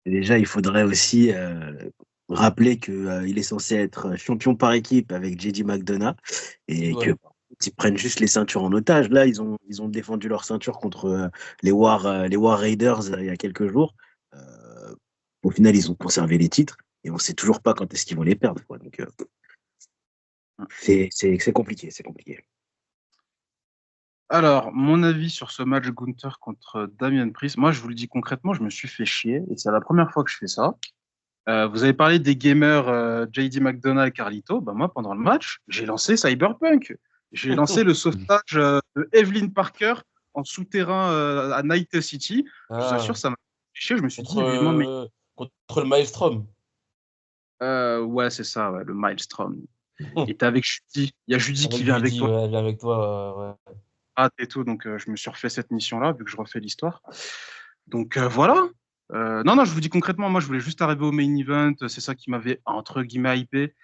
Et déjà, il faudrait aussi rappeler que, il est censé être champion par équipe avec JD McDonough et que Ouais. ils prennent juste les ceintures en otage. Là, ils ont défendu leur ceinture contre les War Raiders il y a quelques jours. Euh, Au final, ils ont conservé les titres et on sait toujours pas quand est-ce qu'ils vont les perdre, quoi. Donc, c'est compliqué, c'est compliqué. Alors, mon avis sur ce match Gunther contre Damian Priest, moi, je vous le dis concrètement, je me suis fait chier et c'est la première fois que je fais ça. Vous avez parlé des gamers JD McDonough et Carlito. Bah, moi, pendant le match, j'ai lancé Cyberpunk. J'ai lancé le sauvetage de Evelyn Parker en souterrain à Night City. Je vous assure, Ah, ça m'a fait chier. Je me suis contre, dit vivement, mais contre le Maelstrom. ouais, c'est ça, ouais, le Maelstrom. Et t'es avec Judy. Il y a Judy qui Avec vient avec Judy, toi. ouais, elle est avec toi. Ouais. Ah, et tout. Donc, je me suis refait cette mission-là, vu que je refais l'histoire. Donc, voilà. Non, non, je vous dis concrètement, moi, je voulais juste arriver au main event. C'est ça qui m'avait, entre guillemets, hypé.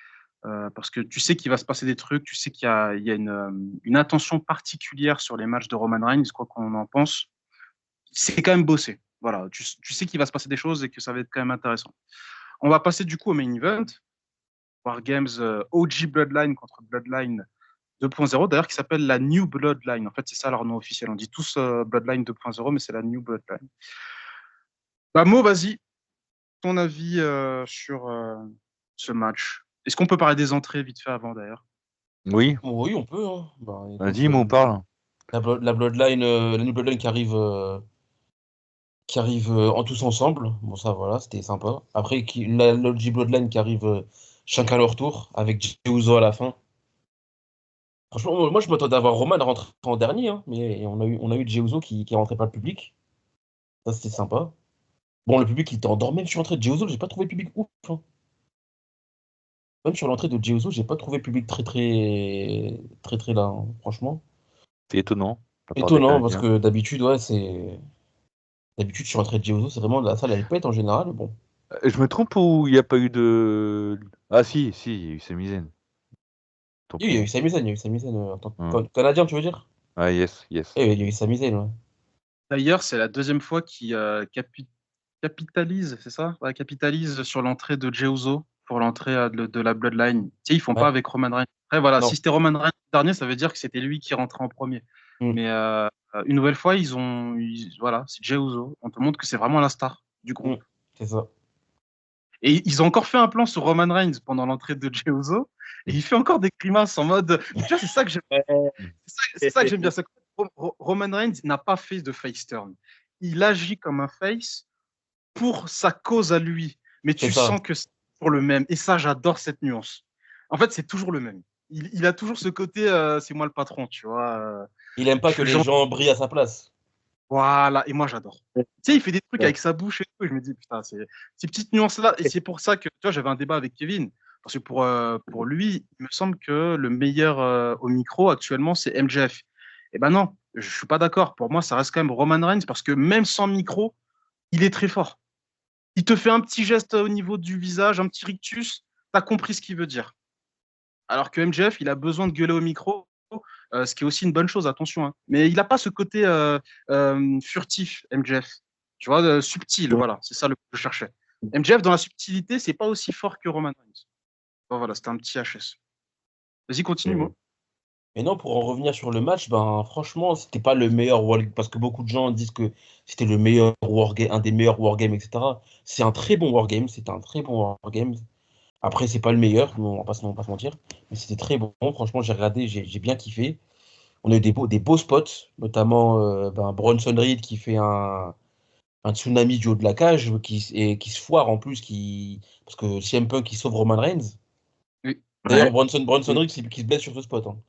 Parce que tu sais qu'il va se passer des trucs, tu sais qu'il y a une attention particulière sur les matchs de Roman Reigns, quoi qu'on en pense. C'est quand même bossé. Voilà, tu sais qu'il va se passer des choses et que ça va être quand même intéressant. On va passer du coup au main event. War Games OG Bloodline contre Bloodline 2.0, d'ailleurs, qui s'appelle la New Bloodline. En fait, c'est ça leur nom officiel. On dit tous Bloodline 2.0, mais c'est la New Bloodline. Bah, Mo, vas-y, ton avis sur ce match. Est-ce qu'on peut parler des entrées vite fait avant, d'ailleurs? Oui, Oui, on peut. Hein. Bah, écoute, vas-y, mais on parle. la Bloodline, la New Bloodline qui arrive en tous ensemble. Bon, ça, voilà, c'était sympa. Après, la l'OG Bloodline qui arrive chacun à leur tour, avec Jey Uso à la fin. Franchement, moi, je m'attendais à voir Roman rentrer en dernier, hein, mais on a eu Jey Uso qui rentrait pas le public. Ça, c'était sympa. Bon, le public, il était endormi. Même sur l'entrée de Jey Uso, j'ai pas trouvé le public ouf. Hein. Même sur l'entrée de Jey Uso, j'ai pas trouvé le public très, très, très, très là, hein, franchement. C'est étonnant, de la part des Étonnant, parce Canadiens. que d'habitude, ouais, c'est. D'habitude, sur l'entrée de Jey Uso, c'est vraiment la salle, elle pète en général. Bon. Je me trompe ou il n'y a pas eu de. Ah si, il y a eu Sami Zayn. Tant Oui, il pour y a eu moi. Sami Zayn, il y a eu Sami Zayn en tant Hmm. que Canadien, tu veux dire? Ah yes, yes. Eh, il y a eu Sami Zayn, ouais. D'ailleurs, c'est la deuxième fois qu'ils capitalise, c'est ça? Ouais, capitalise sur l'entrée de Jey Uso pour l'entrée de la Bloodline. Tu sais, ils font pas Ouais. avec Roman Reigns. Après, voilà, Non. si c'était Roman Reigns le dernier, ça veut dire que c'était lui qui rentrait en premier. Hmm. Mais une nouvelle fois, voilà, c'est Jey Uso. On te montre que c'est vraiment la star du Hmm. groupe. C'est ça. Et ils ont encore fait un plan sur Roman Reigns pendant l'entrée de Jey Uso. Et il fait encore des grimaces en mode. Tu vois, c'est ça que j'aime. Hmm. C'est ça que j'aime bien. C'est que Roman Reigns n'a pas fait de face turn. il agit comme un face pour sa cause à lui. Mais C'est tu ça. sens que c'est toujours le même. Et ça, j'adore cette nuance. En fait, c'est toujours le même. Il a toujours ce côté, c'est moi le patron, tu vois. Il aime pas Je que suis les gentil. gens brillent à sa place. Voilà, et moi j'adore. Tu sais, il fait des trucs Ouais. avec sa bouche et tout, et je me dis, putain, c'est ces petites nuances-là, et c'est pour ça que, tu vois, j'avais un débat avec Kevin, parce que pour lui, il me semble que le meilleur au micro actuellement, c'est MJF. Eh ben non, je suis pas d'accord. Pour moi, ça reste quand même Roman Reigns, parce que même sans micro, il est très fort. Il te fait un petit geste au niveau du visage, un petit rictus, t'as compris ce qu'il veut dire. Alors que MJF, il a besoin de gueuler au micro, ce qui est aussi une bonne chose, attention, hein. Mais il n'a pas ce côté furtif, MJF. Tu vois, subtil, voilà, c'est ça le que je cherchais. MJF, dans la subtilité, c'est pas aussi fort que Roman Reigns. Bon, voilà, c'était un petit HS. Vas-y, continue, moi. Et non, pour en revenir sur le match, ben franchement, c'était pas le meilleur parce que beaucoup de gens disent que c'était le meilleur wargame, un des meilleurs wargames, etc. C'est un très bon wargame, c'était un très bon wargame. Après, c'est pas le meilleur, on va pas se mentir, mais c'était très bon. Franchement, j'ai regardé, j'ai bien kiffé. On a eu des beaux spots, notamment Bronson Reed qui fait un tsunami du haut de la cage et qui se foire en plus, parce que CM Punk qui sauve Roman Reigns. Oui, D'ailleurs, Ouais. Bronson Reed qui se blesse sur ce spot, hein. oui.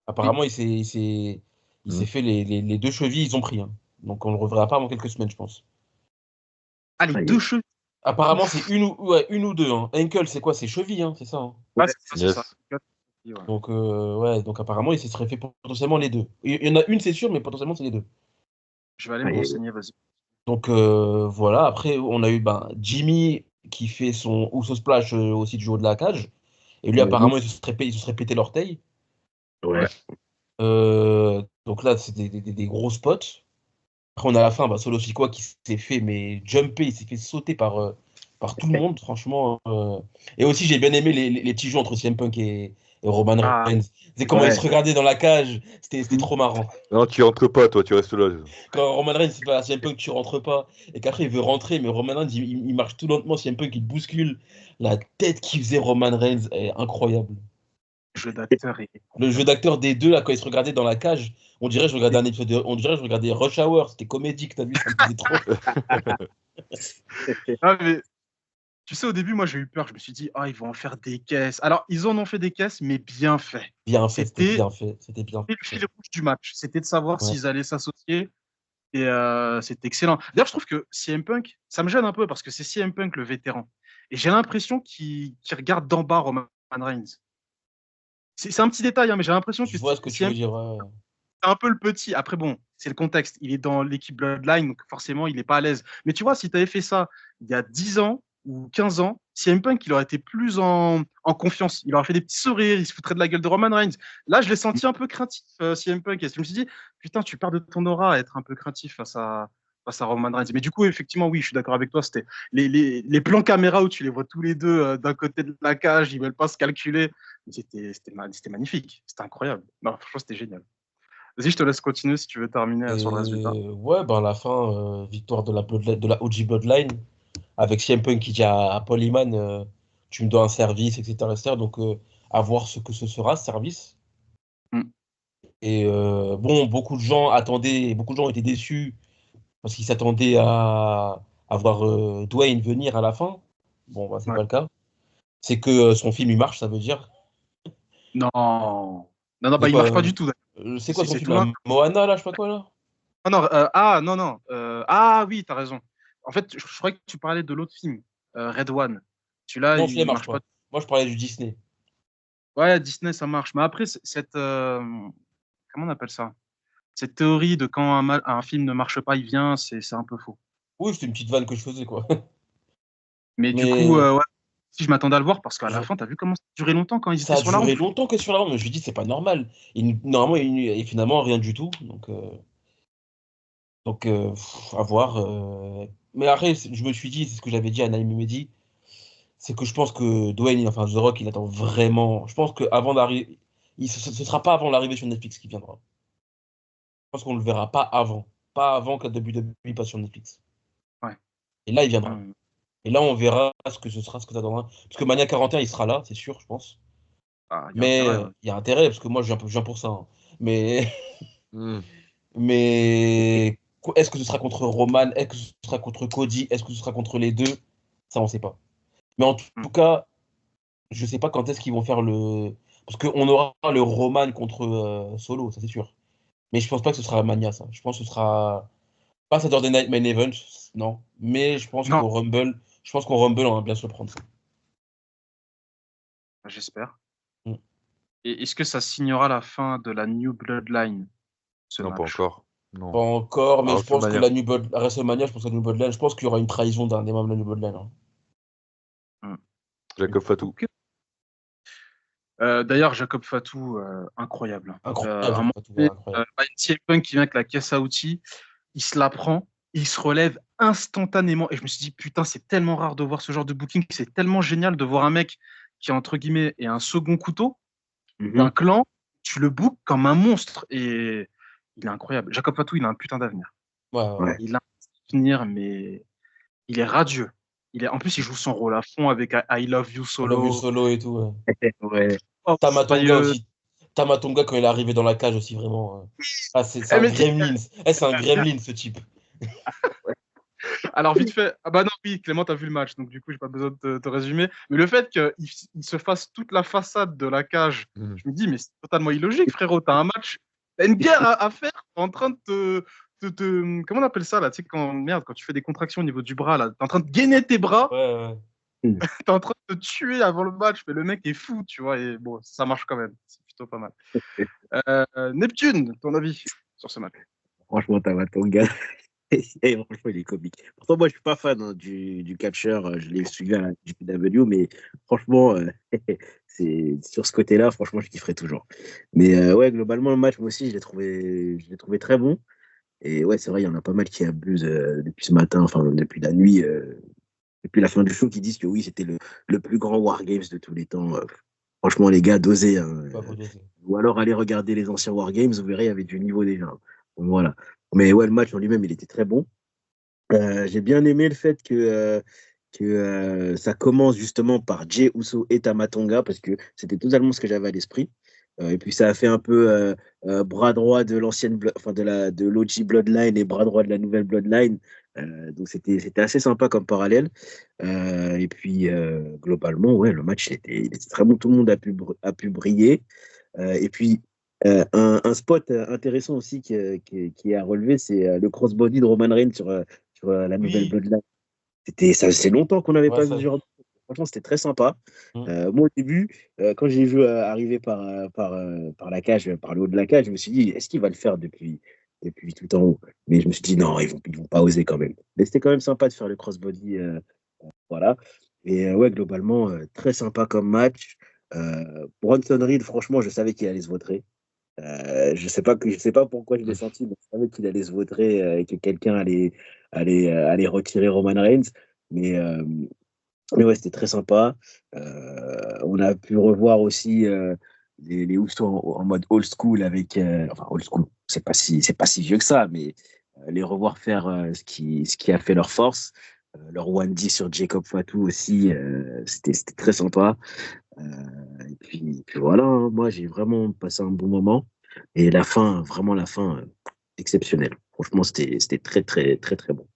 Apparemment, il s'est Mm. fait les deux chevilles, ils ont pris, hein. Donc on ne le reverra pas avant quelques semaines, je pense. Ah, les Aïe, deux aïe. cheveux. Apparemment, c'est Ouf. une ou deux, hein. Ankle, c'est quoi? C'est cheville, hein, c'est ça, hein. Ah, Ouais. c'est ça. Yes. Ouais. Donc, ouais, donc apparemment, il se serait fait potentiellement les deux. Il y en a une, c'est sûr, mais potentiellement, c'est les deux. Je vais aller me Aïe, aïe. renseigner, vas-y. Donc, voilà. Après, on a eu Jimmy qui fait son Uso Splash aussi du haut de la cage. Et lui, Mhm. apparemment, il se serait pété l'orteil. Ouais. Donc là, c'est des gros spots. Après, on a à la fin Solo Sikoa qui s'est fait mais jumper, il s'est fait sauter par tout le monde, franchement. Et aussi, j'ai bien aimé les petits jeux entre CM Punk et Roman Ah, Reigns. C'est comment ils se Ouais. regardaient dans la cage, c'était trop marrant. Non, tu rentres pas, toi, tu restes là. Quand Roman Reigns, c'est pas CM Punk, tu rentres pas, et qu'après il veut rentrer, mais Roman Reigns, il marche tout lentement, CM Punk, il bouscule. La tête qu'il faisait Roman Reigns est incroyable. le jeu d'acteur est Le jeu incroyable. d'acteur des deux, là, quand ils se regardaient dans la cage, on dirait que je regardais un épisode on dirait que je regardais Rush Hour, c'était comédique, t'as vu, ça me faisait trop. Ah, mais tu sais, au début, moi, j'ai eu peur. Je me suis dit, ah, ils vont en faire des caisses. Alors, ils en ont fait des caisses, mais bien fait. Bien fait, c'était C'était bien fait, c'était bien le fait. fil rouge du match. C'était de savoir Ouais. s'ils allaient s'associer. Et c'était excellent. D'ailleurs, je trouve que CM Punk, ça me gêne un peu parce que c'est CM Punk le vétéran. Et j'ai l'impression qu'il regarde d'en bas Roman Reigns. C'est un petit détail, hein, mais j'ai l'impression que Je vois ce que tu CM veux Punk, dire. Ouais. c'est un peu le petit. Après, bon, c'est le contexte. Il est dans l'équipe Bloodline, donc forcément, il n'est pas à l'aise. Mais tu vois, si tu avais fait ça il y a 10 ans ou 15 ans, CM Punk, il aurait été plus en confiance. Il aurait fait des petits sourires, il se foutrait de la gueule de Roman Reigns. Là, je l'ai senti un peu craintif, CM Punk. Et je me suis dit, putain, tu pars de ton aura à être un peu craintif face à Roman Reigns. Mais du coup, effectivement, oui, je suis d'accord avec toi. C'était les plans caméra où tu les vois tous les deux d'un côté de la cage, ils ne veulent pas se calculer. C'était magnifique. C'était incroyable. Non, franchement, c'était génial. Vas-y, je te laisse continuer si tu veux terminer sur le résultat. Et ouais, à la fin, victoire de la OG Bloodline, avec CM Punk qui dit à Paul Heyman, tu me dois un service, etc. etc. Donc, à voir ce que ce sera, ce service. Mm. Et bon, beaucoup de gens étaient déçus parce qu'ils s'attendaient à voir Dwayne venir à la fin. Bon, c'est Ouais. pas le cas. C'est que son film, il marche, ça veut dire. Non. Non, non, De bah, il quoi marche pas du tout. c'est quoi son C'est film tout là? l'un. Moana, là, je sais pas quoi, là? Ah non, non, non. Ah oui, t'as raison. En fait, je croyais que tu parlais de l'autre film, Red One. Celui-là, Non, celui-là, il il marche marche pas. pas. Moi, je parlais du Disney. Ouais, Disney, ça marche. Mais après, comment on appelle ça? Cette théorie de quand un film ne marche pas, il vient, c'est un peu faux. Oui, c'était une petite vanne que je faisais, quoi. Mais du coup, Mais ouais, si je m'attendais à le voir, parce qu'à la je- fin, t'as vu comment ça a duré longtemps quand ils ça étaient a sur la duré rampe? longtemps que sur la rampe. Je lui dis, c'est pas normal. Normalement, et finalement, rien du tout. Donc, à voir. Mais après, je me suis dit, c'est ce que j'avais dit à Naïm Mehdi, c'est que je pense que Dwayne, enfin The Rock, il attend vraiment. Je pense que avant d'arriver, ce sera pas avant l'arrivée sur Netflix qui viendra. Je pense qu'on le verra pas avant. Pas avant que WWE passe sur Netflix. Ouais. Et là, il viendra. Hum. Et là, on verra ce que ce sera, ce que ça donnera. Parce que Mania 41, il sera là, c'est sûr, je pense. Ah, il y a Mais intérêt, ouais. il y a intérêt, parce que moi, je viens pour ça, hein. Mais, Hmm. mais Est-ce que ce sera contre Roman? Est-ce que ce sera contre Cody? Est-ce que ce sera contre les deux? Ça, on sait pas. Mais en tout cas, je sais pas quand est-ce qu'ils vont faire le. Parce qu'on aura le Roman contre Solo, ça c'est sûr. Mais je pense pas que ce sera Mania, ça. Je pense que ce sera pas Saturday Night Main Event, non. Mais je pense Non. qu'au Rumble, on va bien se le prendre. J'espère. Mm. Et est-ce que ça signera la fin de la New Bloodline, ce Non, match? pas encore. Non. Pas encore, mais À je pense que WrestleMania. à WrestleMania, je pense que la New Bloodline, je pense qu'il y aura une trahison d'un des membres de la New Bloodline. Hein. Jacob Fatou. Ok. D'ailleurs, Jacob Fatou, incroyable. Incroyable, À un moment Fatou, donné, incroyable. CM Punk qui vient avec la caisse à outils, il se la prend, il se relève instantanément. Et je me suis dit, putain, c'est tellement rare de voir ce genre de booking, c'est tellement génial de voir un mec qui, entre guillemets, est un second couteau d'un clan, tu le bookes comme un monstre. Et il est incroyable. Jacob Fatou, il a un putain d'avenir. Ouais. Il a un avenir, mais il est radieux. En plus, il joue son rôle à fond avec I Love You On l'a vu Solo. solo et tout. Ouais. Ouais. Oh, Tamatonga sérieux. aussi. Tamatonga quand il est arrivé dans la cage aussi, vraiment. Ah, c'est Eh, un mais gremlin. C'est un gremlin, ce type. alors, vite fait, ah bah non, oui, Clément, t'as vu le match, donc du coup, j'ai pas besoin de te résumer. Mais le fait qu'il se fasse toute la façade de la cage, je me dis, mais c'est totalement illogique, frérot. T'as un match, t'as une guerre à faire, t'es en train de comment on appelle ça, là, tu sais, quand tu fais des contractions au niveau du bras, là, t'es en train de gainer tes bras, Ouais. t'es en train de te tuer avant le match, mais le mec est fou, tu vois, et bon, ça marche quand même. C'est plutôt pas mal. Neptune, ton avis sur ce match? Franchement, Tamatonga. Et franchement, il est comique. Pourtant, moi, je suis pas fan du catcheur. Je l'ai suivi à la GPW, mais franchement, sur ce côté-là, franchement, je kifferais toujours. Mais ouais, globalement, le match, moi aussi, je l'ai trouvé très bon. Et ouais, c'est vrai, il y en a pas mal qui abusent depuis ce matin, enfin, depuis la nuit, depuis la fin du show, qui disent que oui, c'était le plus grand War Games de tous les temps. Franchement, les gars, dosez. Hein. Ou alors, allez regarder les anciens War Games, vous verrez, il y avait du niveau déjà. Donc, voilà. Mais ouais, le match en lui-même, il était très bon. J'ai bien aimé le fait que ça commence justement par Jey Uso et Tamatonga, parce que c'était totalement ce que j'avais à l'esprit. Et puis ça a fait un peu bras droit de enfin de l'OG Bloodline et bras droit de la nouvelle Bloodline. Donc c'était assez sympa comme parallèle. Et puis globalement, ouais, le match il était très bon. Tout le monde a pu briller. Et puis un spot intéressant aussi qui est à relever, c'est le crossbody de Roman Reigns sur la nouvelle Oui. Bloodline. Ça faisait longtemps qu'on n'avait Ouais, pas ça- vu ce genre de truc. Franchement, c'était très sympa. Mm. Moi, au début, quand j'ai vu arriver par la cage, par le haut de la cage, je me suis dit, est-ce qu'il va le faire depuis tout en haut? Mais je me suis dit, non, ils vont pas oser quand même. Mais c'était quand même sympa de faire le crossbody. Voilà. Et ouais, globalement, très sympa comme match. Bronson Reed, franchement, je savais qu'il allait se vautrer. Je sais pas pourquoi je l'ai senti, mais je savais qu'il allait se vautrer et que quelqu'un allait retirer Roman Reigns. Mais, euh, mais ouais, c'était très sympa. On a pu revoir aussi les Usos en mode old school enfin old school. C'est pas si vieux que ça, mais les revoir faire ce qui a fait leur force. Leur 1D sur Jacob Fatou aussi, c'était très sympa. Et puis voilà, hein, moi j'ai vraiment passé un bon moment. Et la fin, vraiment la fin, exceptionnelle. Franchement, c'était très, très, très, très bon.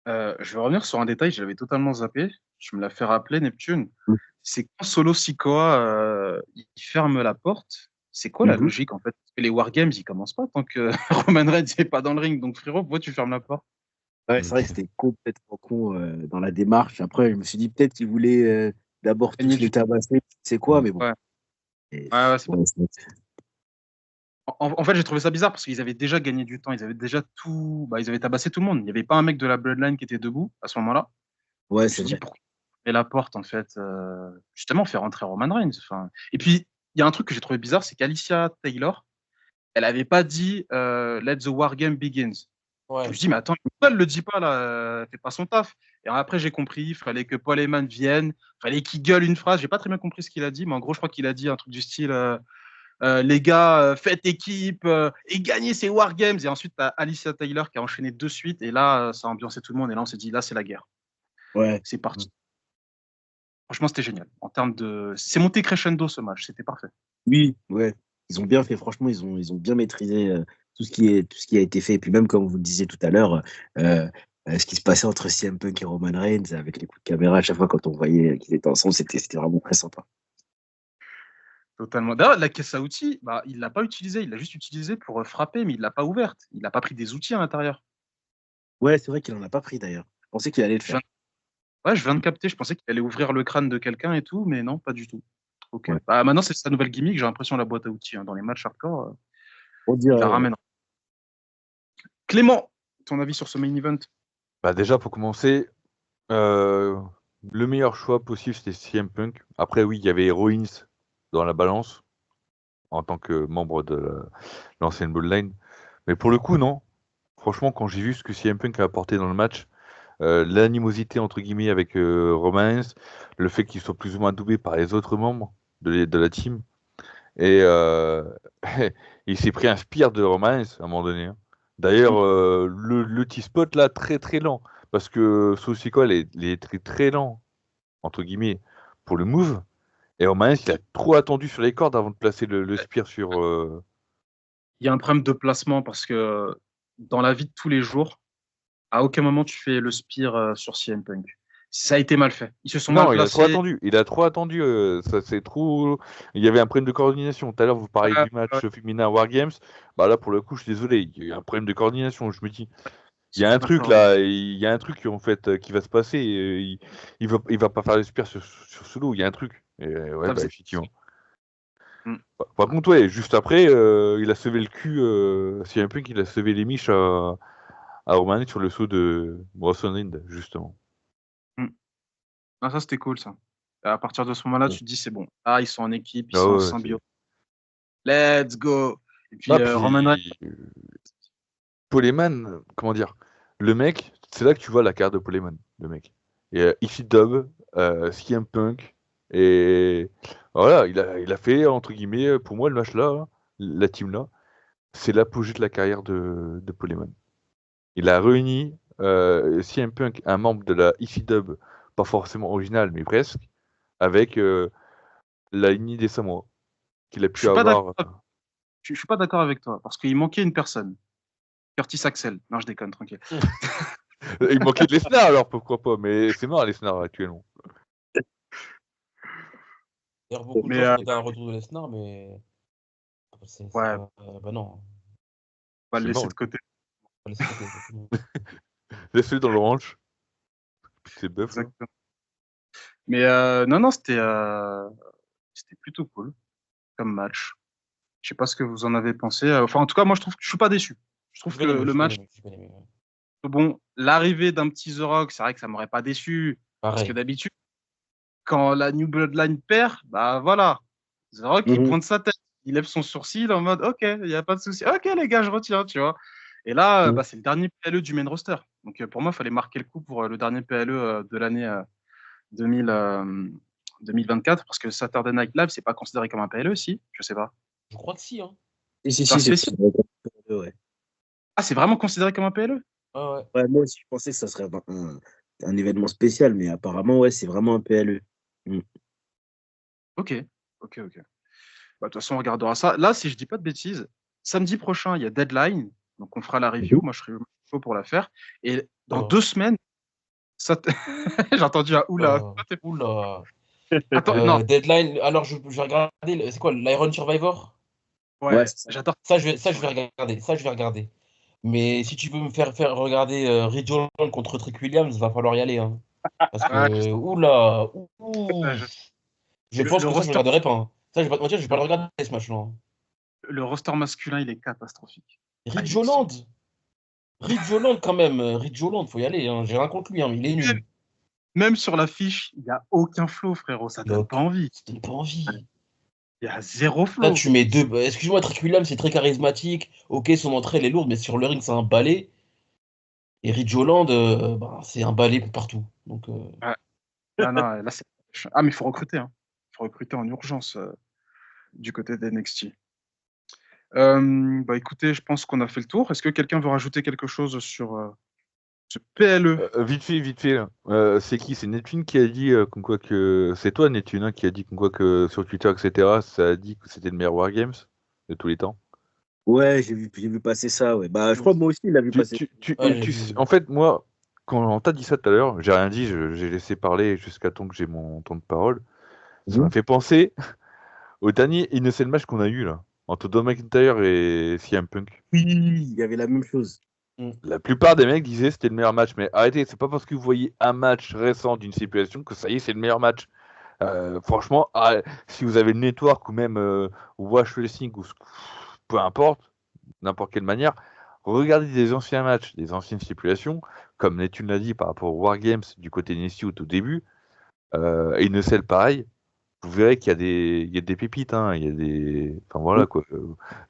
Je vais revenir sur un détail, je l'avais totalement zappé. Tu me l'as fait rappeler, Neptune. Mhm. C'est quand Solo Sikoa il ferme la porte. C'est quoi la Mhm. logique en fait? Parce que les Wargames, ils commencent pas tant que Roman Reigns n'est pas dans le ring. Donc frérot, pourquoi tu fermes la porte? Ouais, c'est vrai que c'était complètement con dans la démarche. Après, je me suis dit peut-être qu'ils voulaient d'abord Gagner tous les du temps. tabasser, c'est quoi, mais bon. Ouais, Et, ouais, c'est ouais, En fait, j'ai trouvé ça bizarre parce qu'ils avaient déjà gagné du temps. Ils avaient déjà tout. Bah, ils avaient tabassé tout le monde. Il n'y avait pas un mec de la Bloodline qui était debout à ce moment-là. ouais, Je me c'est suis dit, vrai. pourquoi et la porte, en fait, justement, faire rentrer Roman Reigns. Enfin, et puis, il y a un truc que j'ai trouvé bizarre, c'est qu'Alicia Taylor, elle n'avait pas dit Let the War Game begins. Je me Ouais. suis dit, mais attends, pourquoi elle le dit pas là? Elle fait pas son taf. Et après, j'ai compris, il fallait que Paul Heyman vienne, il fallait qu'il gueule une phrase. J'ai pas très bien compris ce qu'il a dit, mais en gros, je crois qu'il a dit un truc du style les gars, faites équipe et gagnez ces War Games. Et ensuite, tu as Alicia Taylor qui a enchaîné de suite. Et là, ça a ambiancé tout le monde. Et là, on s'est dit, là, c'est la guerre. Ouais. C'est parti. Franchement, c'était génial. En termes de. C'est monté crescendo ce match. C'était parfait. Oui, ouais. Ils ont bien fait, franchement, ils ont bien maîtrisé tout ce qui a été fait. Et puis même, comme vous le disiez tout à l'heure, ce qui se passait entre CM Punk et Roman Reigns, avec les coups de caméra, à chaque fois quand on voyait qu'ils étaient ensemble, c'était vraiment très sympa. Totalement. D'ailleurs, la caisse à outils, bah, il l'a pas utilisée, il l'a juste utilisée pour frapper, mais il l'a pas ouverte. Il n'a pas pris des outils à l'intérieur. Ouais, c'est vrai qu'il en a pas pris d'ailleurs. Je pensais qu'il allait le Je faire. viens- Ouais, je viens de capter, je pensais qu'il allait ouvrir le crâne de quelqu'un et tout, mais non, pas du tout. Ok. Ouais. Bah, maintenant, c'est sa nouvelle gimmick, j'ai l'impression, la boîte à outils. Dans les matchs hardcore, On il la dirait, ouais. ramène. Clément, ton avis sur ce main event? Bah déjà, pour commencer, le meilleur choix possible, c'était CM Punk. Après, oui, il y avait Rollins dans la balance, en tant que membre de l'ancienne Bloodline. Mais pour le coup, non. Franchement, quand j'ai vu ce que CM Punk a apporté dans le match, l'animosité entre guillemets avec Roman Reigns, le fait qu'il soit plus ou moins doublé par les autres membres de la team, et il s'est pris un spear de Roman Reigns à un moment donné, hein. D'ailleurs, le T-spot là, très très lent, parce que Saucy Cole est très très lent, entre guillemets, pour le move, et Roman Reigns, il a trop attendu sur les cordes avant de placer le spear sur... Il y a un problème de placement parce que dans la vie de tous les jours, à aucun moment tu fais le spear sur CM Punk. Ça a été mal fait. Ils se sont mal Non, il a trop placés. attendu. Il a trop attendu. Ça, c'est trop. Il y avait un problème de coordination. Tout à l'heure, vous parliez Ouais, du match ouais, féminin War Games. Bah là, pour le coup, je suis désolé. Il y a eu un problème de coordination. Je me dis, ils il y a sont un pas truc coordonnés. là. Il y a un truc en fait qui va se passer. Il va pas faire le super sur Solo. Il y a un truc. Et ouais, Ça bah faisait- effectivement. Mm. Par contre, ouais, juste après, il a sauvé le cul. S'il y a un peu qu'il a sauvé les miches à Roman sur le saut de Bronson Reed, justement. Mm. Ah, ça, c'était cool, ça. Et à partir de ce moment-là, tu te dis, c'est bon. Ah, ils sont en équipe, ils Ah sont en ouais, symbiose. Let's go. Et puis, non, Roman Reigns, puis Poleman, comment dire, le mec, c'est là que tu vois la carte de Poleman, le mec. Et EC-Dub, CM Punk, et voilà, il a fait, entre guillemets, pour moi, le match là, hein, la team là, c'est l'apogée de la carrière de Poleman. Il a réuni CM Punk, un membre de la EC-Dub, pas forcément original, mais presque, avec la lignée des Samoa, qu'il a je pu suis pas d'accord. avoir. Je suis pas d'accord avec toi parce qu'il manquait une personne. Curtis Axel. Non, je déconne, tranquille. Il manquait de Lesnar, alors pourquoi pas, mais c'est mort Lesnar actuellement. D'ailleurs, beaucoup de Mais gens souhaitaient un retour de Lesnar, mais c'est ouais, pas. Bah non, on va le C'est laisser mort. de côté. faut laisser de côté, exactement. Laisse-le dans le ranch. C'est bœuf, là. Exactement. Mais non, non, c'était plutôt cool comme match. Je sais pas ce que vous en avez pensé. Enfin, en tout cas, moi, je trouve que je suis pas déçu. Je trouve J'ai que bien aimé, le j'ai bien match, aimé, j'ai bien aimé, ouais. bon, l'arrivée d'un petit The Rock, c'est vrai que ça m'aurait pas déçu. Parce que Pareil. d'habitude, quand la New Bloodline perd, bah voilà. The Rock, il Mhm. pointe sa tête. Il lève son sourcil en mode, OK, il n'y a pas de souci. OK, les gars, je retiens, tu vois. Et là, Mhm. bah, c'est le dernier PLE du main roster. Donc, pour moi, il fallait marquer le coup pour le dernier PLE de l'année 2000, 2024. Parce que Saturday Night Live, c'est pas considéré comme un PLE, si. Je sais pas. Je crois que si, hein. C'est un Si, spécial. ouais. Ah, c'est vraiment considéré comme un PLE? Ah ouais. Ouais, moi aussi, je pensais que ça serait un événement spécial, mais apparemment, ouais, c'est vraiment un PLE. Mm. OK. OK, OK. Bah, de toute façon, on regardera ça. Là, si je dis pas de bêtises, samedi prochain, il y a Deadline. Donc, on fera la review. Mhm. Moi, je serai chaud pour la faire. Et dans Oula. 2 semaines, ça j'ai entendu un oula. Oula. Attends, non, Deadline. Alors, je vais regarder. C'est quoi, l'Iron Survivor? Ouais, ouais, c'est ça. j'adore. Ça, je vais regarder. Ça, je vais regarder. Mais si tu veux me faire regarder Ridge Holland contre Trick Williams, va falloir y aller, hein. Parce Ouais, que, oula. je- Je pense le que ça, je roster, regarderai pas, hein. Ça, je vais pas te mentir, je vais pas le, le regarder, ce match-là, hein. le roster masculin, il est catastrophique. Ah, Ridge Holland. Ridge Holland, quand même. Ridge Holland, faut y aller, hein. J'ai rien contre lui, hein, mais il est Même, nul. même sur l'affiche, il n'y a aucun flow, frérot. Ça Il a donne pas envie. Ça donne pas envie. Il y a zéro Là, flow. tu mets deux. Excuse-moi, Trick Williams, c'est très charismatique. Ok, son entrée, elle est lourde, mais sur le ring, c'est un balai. Et Ridge Holland, bah, c'est un balai partout. Donc, Ouais. Non, non, là, c'est. Ah, mais il faut recruter. Hein. Il faut recruter en urgence du côté d'NXT. Bah, écoutez, je pense qu'on a fait le tour. Est-ce que quelqu'un veut rajouter quelque chose sur ce PLE? Vite fait, là. C'est qui? C'est Netune qui a dit comme quoi que. C'est toi, Netune, hein, qui a dit comme quoi que sur Twitter, etc., ça a dit que c'était le meilleur Wargames de tous les temps. Ouais, j'ai vu passer ça, ouais. Bah, je crois que moi aussi, il a vu passer. Ouais, j'ai vu. En fait, moi, quand on t'a dit ça tout à l'heure, j'ai rien dit, j'ai laissé parler jusqu'à temps que j'ai mon temps de parole. Ça m'a fait penser au dernier Innocent match qu'on a eu là, entre Drew McIntyre et CM Punk. Oui, il y avait la même chose. La plupart des mecs disaient c'était le meilleur match, mais arrêtez, c'est pas parce que vous voyez un match récent d'une situation que ça y est, c'est le meilleur match. Franchement, si vous avez le network ou même Watch Wrestling ou peu importe, n'importe quelle manière, regardez des anciens matchs, des anciennes stipulations, comme Neptune l'a dit par rapport aux Wargames du côté d'Institute au début, et Innocent pareil, vous verrez qu'il y a des pépites, hein, il y a des. Enfin voilà quoi.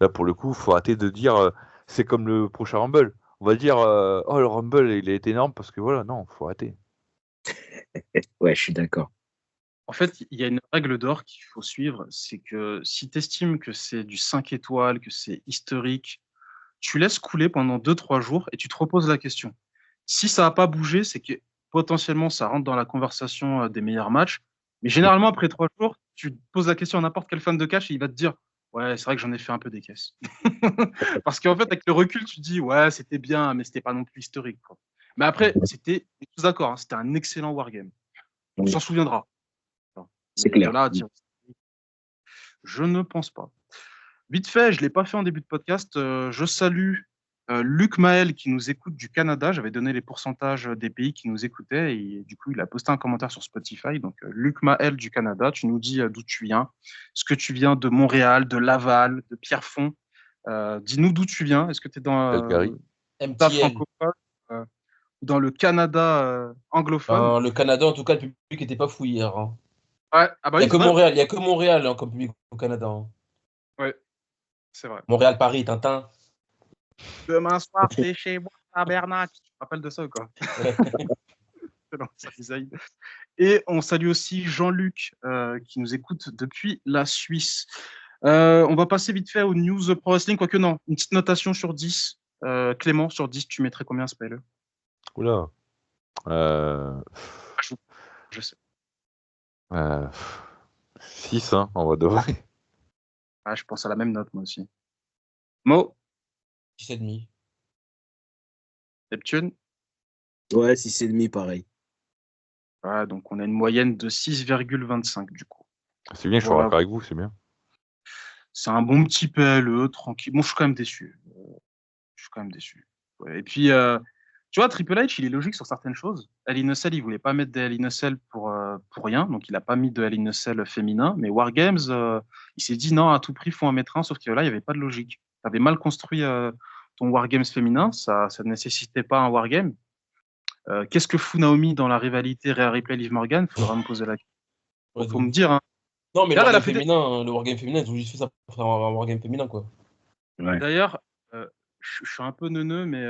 Là pour le coup, faut arrêter de dire c'est comme le prochain Rumble. On va dire oh le Rumble il est énorme parce que voilà, non, faut arrêter. Ouais, je suis d'accord. En fait, il y a une règle d'or qu'il faut suivre, c'est que si tu estimes que c'est du 5 étoiles, que c'est historique, tu laisses couler pendant 2-3 jours et tu te reposes la question. Si ça n'a pas bougé, c'est que potentiellement ça rentre dans la conversation des meilleurs matchs. Mais généralement, après 3 jours, tu te poses la question à n'importe quel fan de catch et il va te dire ouais, c'est vrai que j'en ai fait un peu des caisses. Parce qu'en fait, avec le recul, tu te dis ouais, c'était bien, mais c'était pas non plus historique, quoi. Mais après, on est tous d'accord, hein, c'était un excellent wargame. On s'en souviendra. C'est Mais de clair. là à dire, je ne pense pas. Vite fait, je ne l'ai pas fait en début de podcast. Je salue Luc Maël qui nous écoute du Canada. J'avais donné les pourcentages des pays qui nous écoutaient et du coup, il a posté un commentaire sur Spotify. Donc, Luc Maël du Canada, tu nous dis d'où tu viens. Est-ce que tu viens de Montréal, de Laval, de Pierrefonds? Dis-nous d'où tu viens. Est-ce que tu es dans Calgary. la MTL. francophone ou dans le Canada anglophone? Le Canada, en tout cas, le public n'était pas fou hier. Hein. Ouais, ah bah Il oui, n'y a c'est que vrai. Montréal, il y a que Montréal comme public au Canada. Hein. Ouais, c'est vrai. Montréal, Paris, Tintin. Demain soir, c'est chez moi, tabernacle. Tu te rappelles de ça ou quoi? Non, ça, Isaïe. Et on salue aussi Jean-Luc qui nous écoute depuis la Suisse. On va passer vite fait aux news Pro Wrestling, quoique non, une petite notation sur 10. Clément, sur 10, tu mettrais combien ce PLE? Oula. Je sais. 6, hein, on va devoir. Ah, je pense à la même note, moi aussi. Mo, 6,5. Neptune. Ouais, 6,5, pareil. Ouais, donc on a une moyenne de 6,25 du coup. C'est bien, je suis Voilà. d'accord avec vous, c'est bien. C'est un bon petit PLE, tranquille. Bon, je suis quand même déçu. Ouais. Et puis, tu vois, Triple H, il est logique sur certaines choses. Hell in a Cell, il voulait pas mettre de Hell in a Cell pour rien, donc il n'a pas mis de Hell in a Cell féminin. Mais Wargames, il s'est dit non, à tout prix, il faut en mettre un, sauf que là, il n'y avait pas de logique. Tu avais mal construit ton Wargames féminin, ça ne nécessitait pas un Wargame. Qu'est-ce que fout Naomi dans la rivalité Rhea Ripley-Liv Morgan? Il faudra me poser la question. Ouais, Il faut me dire. Hein. non, mais Là, le wargame féminin, ils ont juste fait ça pour faire un wargame féminin, quoi. Ouais. D'ailleurs, je suis un peu neuneux, mais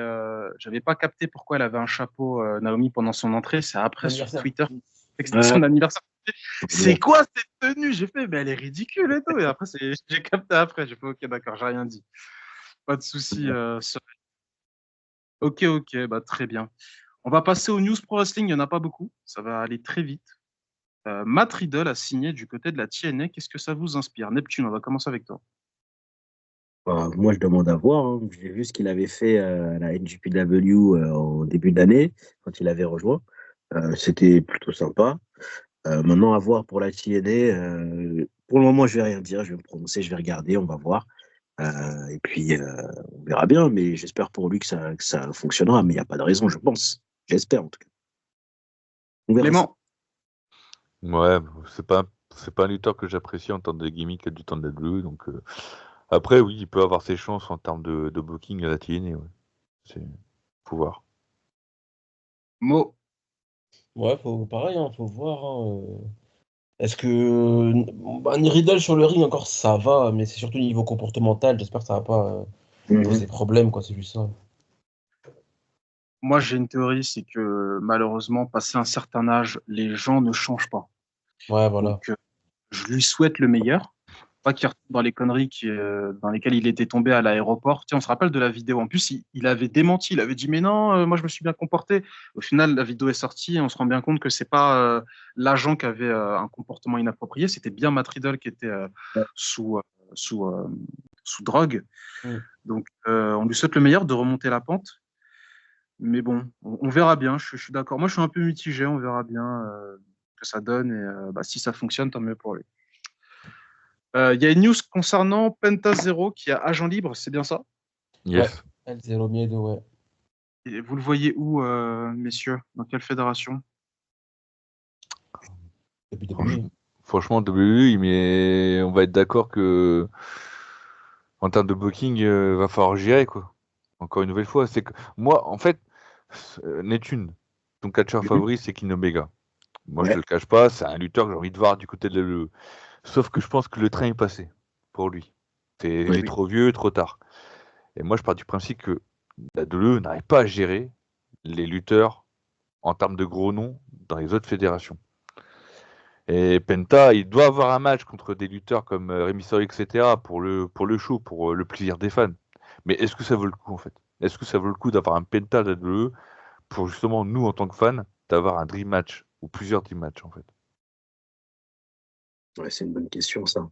j'avais pas capté pourquoi elle avait un chapeau, Naomi, pendant son entrée. C'est après sur Twitter que c'était son anniversaire. C'est quoi cette tenue? J'ai fait, mais elle est ridicule et tout. Et après, j'ai capté après. J'ai fait, ok, d'accord, j'ai rien dit. Pas de souci. Ok, bah, très bien. On va passer aux news pro wrestling. Il n'y en a pas beaucoup. Ça va aller très vite. Matt Riddle a signé du côté de la TNA. Qu'est-ce que ça vous inspire? Neptune, on va commencer avec toi. Bah, moi, je demande à voir. Hein. J'ai vu ce qu'il avait fait à la NJPW au début d'année, quand il avait rejoint. C'était plutôt sympa. Maintenant, à voir pour la TNA. Pour le moment, je vais rien dire. Je vais me prononcer, je vais regarder, on va voir. Et puis, on verra bien. Mais j'espère pour lui que ça fonctionnera. Mais il n'y a pas de raison, je pense. J'espère, en tout cas. On verra ça. Clément, Ouais, c'est pas un lutteur que j'apprécie en termes de gimmick du temps de bleu, donc après oui, il peut avoir ses chances en termes de booking à la TNA, ouais. C'est faut voir. Mo, Ouais, pareil, hein, faut voir. Hein. Est-ce que Riddle sur le ring encore ça va, mais c'est surtout niveau comportemental. J'espère que ça va pas poser problème, quoi. C'est juste ça. moi j'ai une théorie, c'est que malheureusement, passé un certain âge, les gens ne changent pas. Ouais, voilà. Donc, je lui souhaite le meilleur. Pas qu'il retombe dans les conneries dans lesquelles il était tombé à l'aéroport. Tiens, on se rappelle de la vidéo. En plus, il avait démenti. Il avait dit mais non, moi je me suis bien comporté. Au final, la vidéo est sortie et on se rend bien compte que c'est pas l'agent qui avait un comportement inapproprié. C'était bien Matt Riddle qui était sous sous drogue. Mm. Donc, on lui souhaite le meilleur de remonter la pente. Mais bon, on verra bien. Je suis d'accord. Moi, je suis un peu mitigé. On verra bien que ça donne. Et si ça fonctionne, tant mieux pour lui. Il y a une news concernant Penta Zero qui a agent libre. C'est bien ça? Yes. El Zero Miedo, ouais. Et vous le voyez où, messieurs? Dans quelle fédération? Depuis WWE. Franchement, WWE, mais on va être d'accord que en termes de booking, va falloir gérer, quoi. Encore une nouvelle fois, c'est que moi, en fait, Neptune, ton catcheur favori, c'est Kenny Omega. Moi, je te Ouais. le cache pas, c'est un lutteur que j'ai envie de voir du côté de l'AEW. Sauf que je pense que le train est passé pour lui. Il Ouais. est trop vieux, trop tard. Et moi, je pars du principe que la WWE n'arrive pas à gérer les lutteurs en termes de gros noms dans les autres fédérations. Et Penta, il doit avoir un match contre des lutteurs comme Rey Mysterio, etc. pour le show, pour le plaisir des fans. Mais est-ce que ça vaut le coup, en fait? Est-ce que ça vaut le coup d'avoir un Penta de la WWE pour justement, nous, en tant que fans, d'avoir un dream match ou plusieurs dream matchs, en fait? Ouais, c'est une bonne question, ça.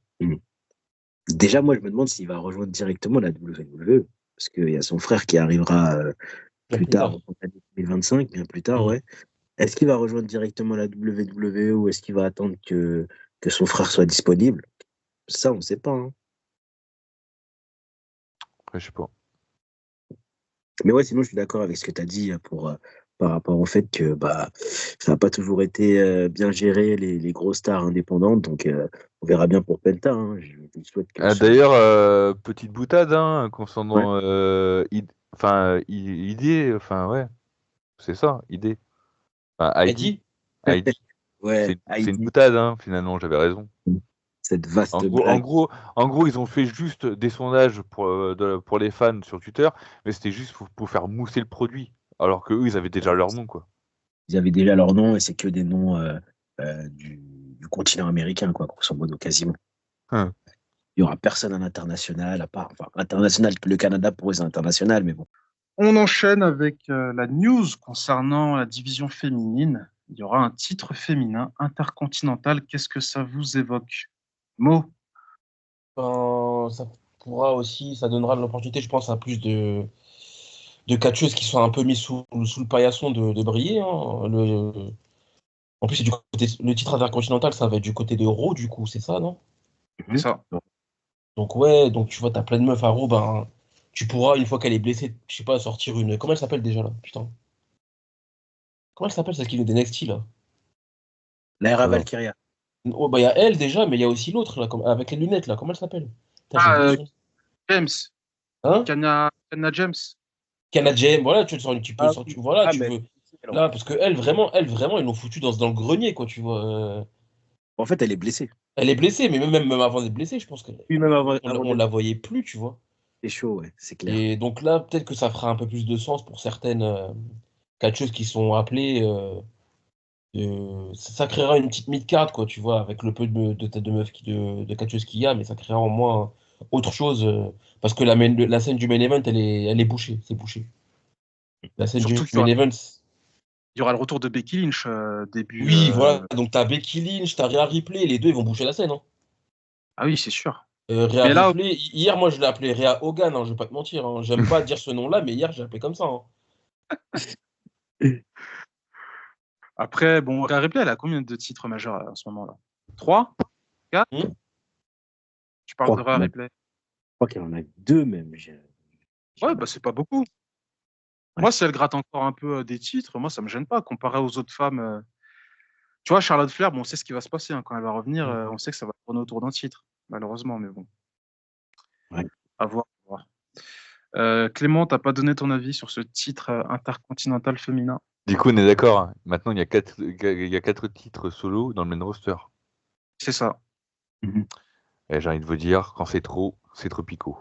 Déjà, moi, je me demande s'il va rejoindre directement la WWE, parce qu'il y a son frère qui arrivera Bien plus plus tard, tard. en année 2025, bien plus tard, Mm. ouais. Est-ce qu'il va rejoindre directement la WWE ou est-ce qu'il va attendre que son frère soit disponible? Ça, on ne sait pas, hein. Après, je sais pas. Mais ouais, sinon, je suis d'accord avec ce que tu as dit par rapport au fait que ça n'a pas toujours été bien géré, les grosses stars indépendantes. Donc, on verra bien pour Penta, hein. Je lui souhaite que ça. D'ailleurs, petite boutade, hein, Ouais. concernant ID, enfin, ouais, c'est ça, ID. Enfin, ID. Eddie? ID. Ouais, C'est une Heidi, boutade, hein, finalement, j'avais raison. cette En vaste gros, en blague. gros, en gros, ils ont fait juste des sondages pour les fans sur Twitter, mais c'était juste pour faire mousser le produit, alors que eux, ils avaient déjà leur nom, quoi. Ils avaient déjà leur nom et c'est que des noms du continent américain, quoi, grosso modo, quasiment. Hein. Il n'y aura personne à l'international, à part, enfin, international, le Canada pour eux, c'est international, mais bon. On enchaîne avec la news concernant la division féminine. Il y aura un titre féminin intercontinental. Qu'est-ce que ça vous évoque? Mo? Ça pourra aussi, ça donnera l'opportunité, je pense, à plus de catcheuses qui sont un peu mis sous le paillasson de briller, hein. En plus, c'est le titre intercontinental, ça va être du côté de Raw, du coup, c'est ça, non? C'est ça. Donc, ouais, donc tu vois, t'as plein de meufs à Raw, ben, tu pourras, une fois qu'elle est blessée, je sais pas, sortir une. Comment elle s'appelle déjà, là? Putain. Comment elle s'appelle, celle qui vient d'NXT, là? L'Aera Alors, Valkyria. Oh, bah, il y a elle déjà, mais il y a aussi l'autre, là, avec les lunettes, là. Comment elle s'appelle? Putain, j'ai Ah, oublié son. James. Hein? Kana James. Canadienne, voilà, tu peux Ah sortir, oui. voilà, Ah, tu mais veux. Là, parce que elle, vraiment, ils l'ont foutue dans le grenier, quoi, tu vois. en fait, elle est blessée. Elle est blessée, mais même avant d'être blessée, je pense qu'on Puis même avant on d'être la voyait plus, tu vois. c'est chaud, ouais, c'est clair. Et donc là, peut-être que ça fera un peu plus de sens pour certaines catcheuses qui sont appelées. Ça créera une petite mid-card, quoi, tu vois, avec le peu de têtes de meufs de catcheuses qu'il y a, mais ça créera au moins autre chose. Parce que la scène du main event, elle est bouchée, c'est bouché. La scène Surtout du qu'il y main aura, event. il y aura le retour de Becky Lynch début. Oui, voilà. Donc t'as Becky Lynch, t'as Rhea Ripley, les deux ils vont boucher la scène, hein. Ah oui, c'est sûr. Rhea Mais là, Ripley, hier moi je l'ai appelé Rhea Hogan, hein, je vais pas te mentir, hein. J'aime pas dire ce nom-là, mais hier j'ai appelé comme ça, hein. après, bon, Rhea Ripley, elle a combien de titres majeurs à ce moment-là? 3? 4? Hmm. Tu parles de Rhea Ripley? Je crois qu'il y en a deux même. Ouais, bah c'est pas beaucoup. Ouais. Moi, si elle gratte encore un peu des titres, moi, ça me gêne pas comparé aux autres femmes. Tu vois, Charlotte Flair, bon, on sait ce qui va se passer hein, quand elle va revenir. On sait que ça va tourner autour d'un titre, malheureusement, mais bon, Ouais. à voir. À voir. Clément, t'as pas donné ton avis sur ce titre intercontinental féminin? du coup, on est d'accord, hein. Maintenant, il y a 4 titres solo dans le main roster. C'est ça. Et j'ai envie de vous dire, quand c'est trop Tropico.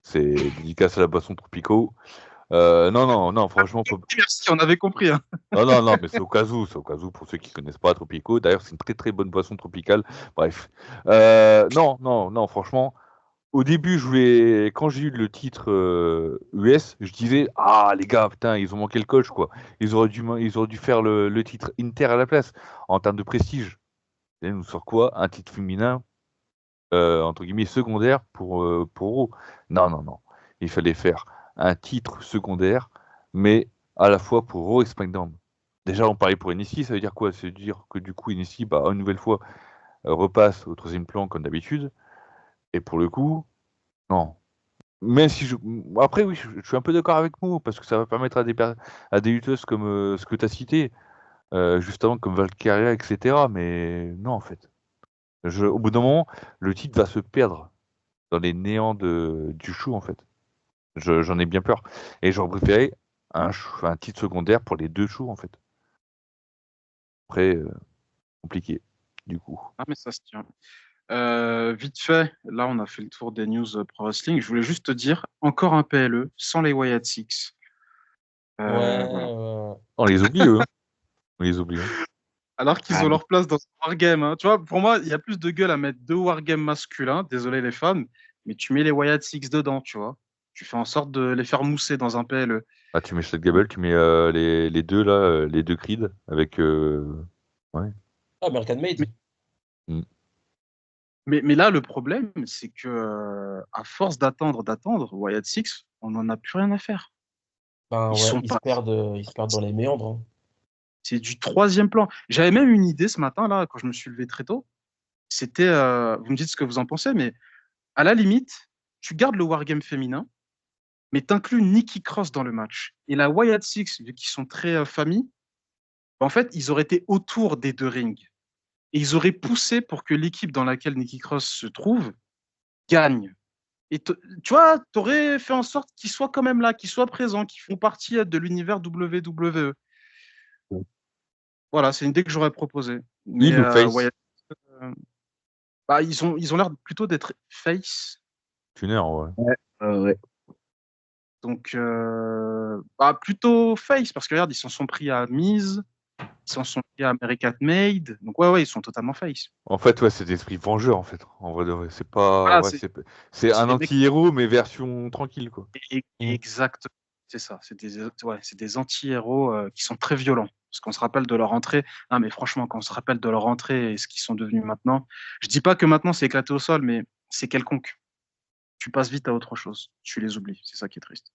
C'est dédicace à la boisson Tropico. Non, franchement, Merci, on avait compris. Hein. non, mais c'est au cas où pour ceux qui connaissent pas Tropico. D'ailleurs, c'est une très très bonne boisson tropicale. Bref, non, franchement, au début, quand j'ai eu le titre US, je disais, ah les gars, putain, ils ont manqué le coach quoi. Ils auraient dû faire le titre Inter à la place en termes de prestige. Et nous sort quoi? Un titre féminin. entre guillemets, secondaire pour Raw. Non, non, non. Il fallait faire un titre secondaire, mais à la fois pour Raw et SmackDown. Déjà, on parlait pour NXT, ça veut dire quoi? Ça veut dire que du coup, NXT, une nouvelle fois, repasse au troisième plan comme d'habitude. Et pour le coup, non. Même si Après, oui, je suis un peu d'accord avec Mo, parce que ça va permettre à des lutteuses comme ce que tu as cité, juste avant, comme Valkyria, etc. Mais non, en fait. Au bout d'un moment, le titre va se perdre dans les néants du show, en fait. J'en ai bien peur. Et j'aurais préféré un titre secondaire pour les deux shows, en fait. Après, compliqué, du coup. Ah, mais ça se tient. Vite fait, là, on a fait le tour des news Pro Wrestling. Je voulais juste te dire, encore un PLE sans les Wyatt Six. Voilà. On les oublie, eux. On les oublie. Hein. Alors qu'ils Ah, ont leur place dans ce wargame. Hein. Tu vois, pour moi, il y a plus de gueule à mettre deux wargames masculins, désolé les femmes, mais tu mets les Wyatt Six dedans, tu vois. Tu fais en sorte de les faire mousser dans un PLE. Ah, tu mets Chad Gable, tu mets les deux, là, les deux Creed, avec... Ouais. Ah, American Made. Mm. Mais là, le problème, c'est que à force d'attendre, Wyatt Six, on n'en a plus rien à faire. Ben Ils ouais, sont pas. ils se perdent dans les méandres. Hein. C'est du troisième plan. J'avais même une idée ce matin, là, quand je me suis levé très tôt. C'était, vous me dites ce que vous en pensez, mais à la limite, tu gardes le wargame féminin, mais t'inclus Nikki Cross dans le match. Et la Wyatt Six, vu qu'ils sont très famille, en fait, ils auraient été autour des deux rings. Et ils auraient poussé pour que l'équipe dans laquelle Nikki Cross se trouve gagne. Et tu vois, tu aurais fait en sorte qu'ils soient quand même là, qu'ils soient présents, qu'ils font partie de l'univers WWE. Voilà, c'est une idée que j'aurais proposée. Mais Heel ou face? Wyatt, euh, ils ont l'air plutôt d'être face. Tuner, ouais. ouais, ouais. Donc, plutôt face, parce que regarde, ils s'en sont pris à Miz, ils s'en sont pris à American Made. Donc, ouais, ils sont totalement face. En fait, ouais, c'est d'esprit vengeur, en fait. En vrai de vrai. C'est pas... Voilà, Ouais, c'est c'est c'est un des mecs. anti-héros, mais version tranquille, quoi. Mm. Exact. C'est ça. C'est des anti-héros qui sont très violents. Parce qu'on se rappelle de leur entrée. Non, mais franchement, quand on se rappelle de leur entrée et ce qu'ils sont devenus maintenant, je dis pas que maintenant c'est éclaté au sol, mais c'est quelconque. Tu passes vite à autre chose. Tu les oublies. C'est ça qui est triste.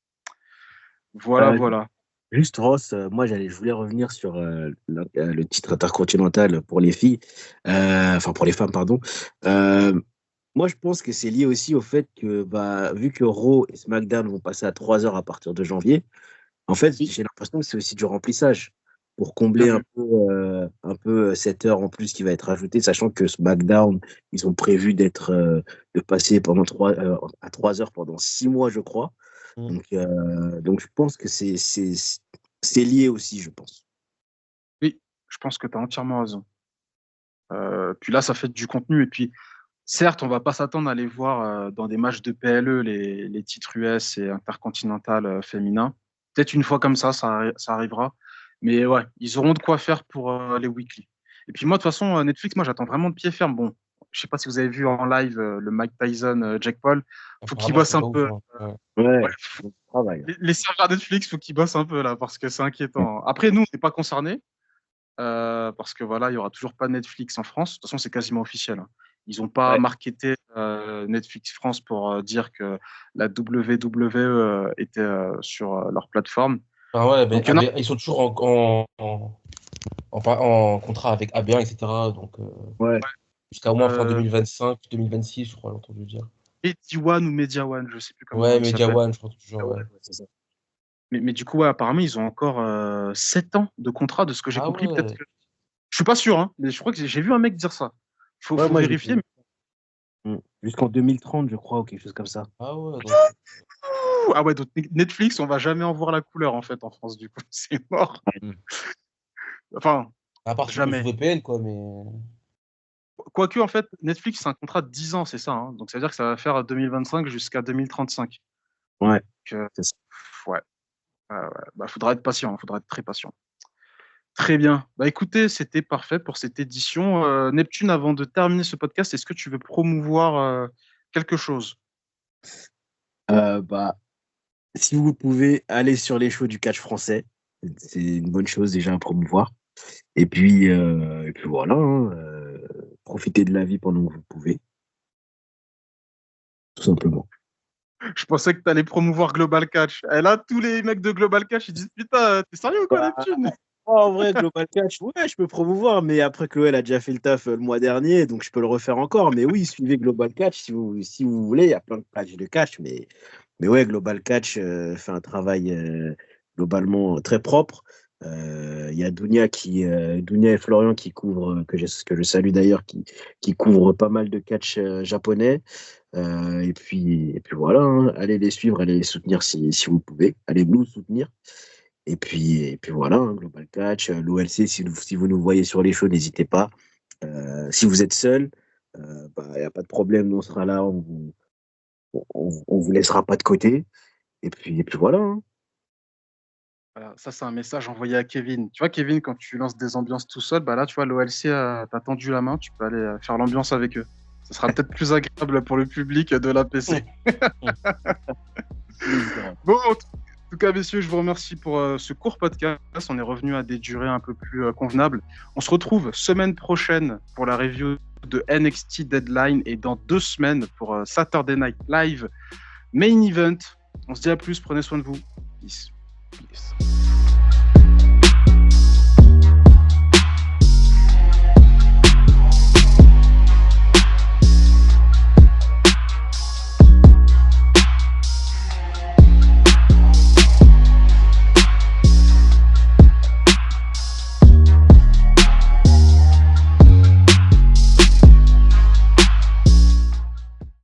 Voilà, Euh, voilà. Juste Ross, moi je voulais revenir sur le titre intercontinental pour les filles, enfin pour les femmes, pardon. Euh, Moi je pense que c'est lié aussi au fait que vu que Raw et SmackDown vont passer à 3 heures à partir de janvier, en fait Oui, j'ai l'impression que c'est aussi du remplissage pour bien combler vu. un peu cette heure en plus qui va être ajoutée, sachant que SmackDown, ils ont prévu de passer à 3 heures pendant 6 mois, je crois. Mm. Donc je pense que c'est lié aussi, je pense. Oui, je pense que tu as entièrement raison. Puis là, ça fait du contenu. Et puis, certes, on va pas s'attendre à les voir dans des matchs de PLE, les titres US et intercontinental féminins. Peut-être une fois comme ça arrivera. Mais ouais, ils auront de quoi faire pour les weekly. Et puis moi, de toute façon, Netflix, moi, j'attends vraiment de pied ferme. Bon, je sais pas si vous avez vu en live le Mike Tyson, Jack Paul. Faut qu'ils Apparemment, bossent c'est un pas ouf. peu. Hein. Ouais. Ouais, Ouais, bon travail. les serveurs Netflix, faut qu'ils bossent un peu là, parce que c'est inquiétant. Après, nous, on n'est pas concernés. Parce que voilà, il y aura toujours pas Netflix en France. De toute façon, c'est quasiment officiel. Hein. Ils n'ont pas Ouais. marketé Netflix France pour dire que la WWE était sur leur plateforme. Ah ouais, mais Donc, non, ils sont toujours en contrat avec AB1, etc. Donc, Ouais. jusqu'à au moins fin euh, 2025, 2026, je crois, j'ai entendu dire. Media One ou Media One, je sais plus comment Ouais, ils Media s'appellent. One, je crois toujours, Ah ouais, ouais. ouais, c'est ça. Mais du coup, ouais, apparemment, ils ont encore 7 ans de contrat, de ce que j'ai Ah compris. Peut-être ouais. que. Je suis pas sûr, hein, mais je crois que j'ai vu un mec dire ça. Ouais, Faut moi j'ai vérifier. vu. Jusqu'en 2030, je crois, ou quelque chose comme ça. Ah ouais, donc. Ah ouais, donc Netflix, on va jamais en voir la couleur en fait en France, du coup. C'est mort. Mm. Enfin, À part sous jamais. VPN, quoi, mais. Quoique, en fait, Netflix, c'est un contrat de 10 ans, c'est ça. Hein. Donc, ça veut dire que ça va faire 2025 jusqu'à 2035. Ouais, Donc, c'est ça. ouais. Bah, faudra être patient, faudra être très patient. Très bien. Bah, écoutez, c'était parfait pour cette édition. Neptune, avant de terminer ce podcast, est-ce que tu veux promouvoir quelque chose? Bah, si vous pouvez aller sur les shows du catch français, c'est une bonne chose déjà à promouvoir. Et puis voilà, hein, profitez de la vie pendant que vous pouvez. simplement. Je pensais que tu allais promouvoir Global Catch. Et là, tous les mecs de Global Catch, ils disent putain, t'es sérieux ou quoi, Neptune? En vrai, Global Catch, ouais, je peux promouvoir, mais après Chloé a déjà fait le taf le mois dernier, donc je peux le refaire encore. Mais oui, suivez Global Catch si vous voulez. Il y a plein de pages de catch, mais ouais, Global Catch fait un travail globalement très propre. Il y a Dounia et Florian qui couvrent, que je salue d'ailleurs, qui couvrent pas mal de catch japonais. Et puis voilà, hein, allez les suivre, allez les soutenir si vous pouvez. Allez nous soutenir. Et puis voilà, hein, Global Catch, l'OLC, si vous nous voyez sur les shows, n'hésitez pas. Si vous êtes seul, il n'y a pas de problème, nous on sera là, on vous laissera pas de côté. Et puis voilà, hein. Voilà, ça, c'est un message envoyé à Kevin. Tu vois, Kevin, quand tu lances des ambiances tout seul, bah là, tu vois, l'OLC t'a tendu la main, tu peux aller faire l'ambiance avec eux. Ça sera peut-être plus agréable pour le public de l'APC. Bon, en tout cas, messieurs, je vous remercie pour ce court podcast. On est revenu à des durées un peu plus convenables. On se retrouve semaine prochaine pour la review de NXT Deadline et dans 2 semaines pour Saturday Night Live Main Event. On se dit à plus, prenez soin de vous. Peace.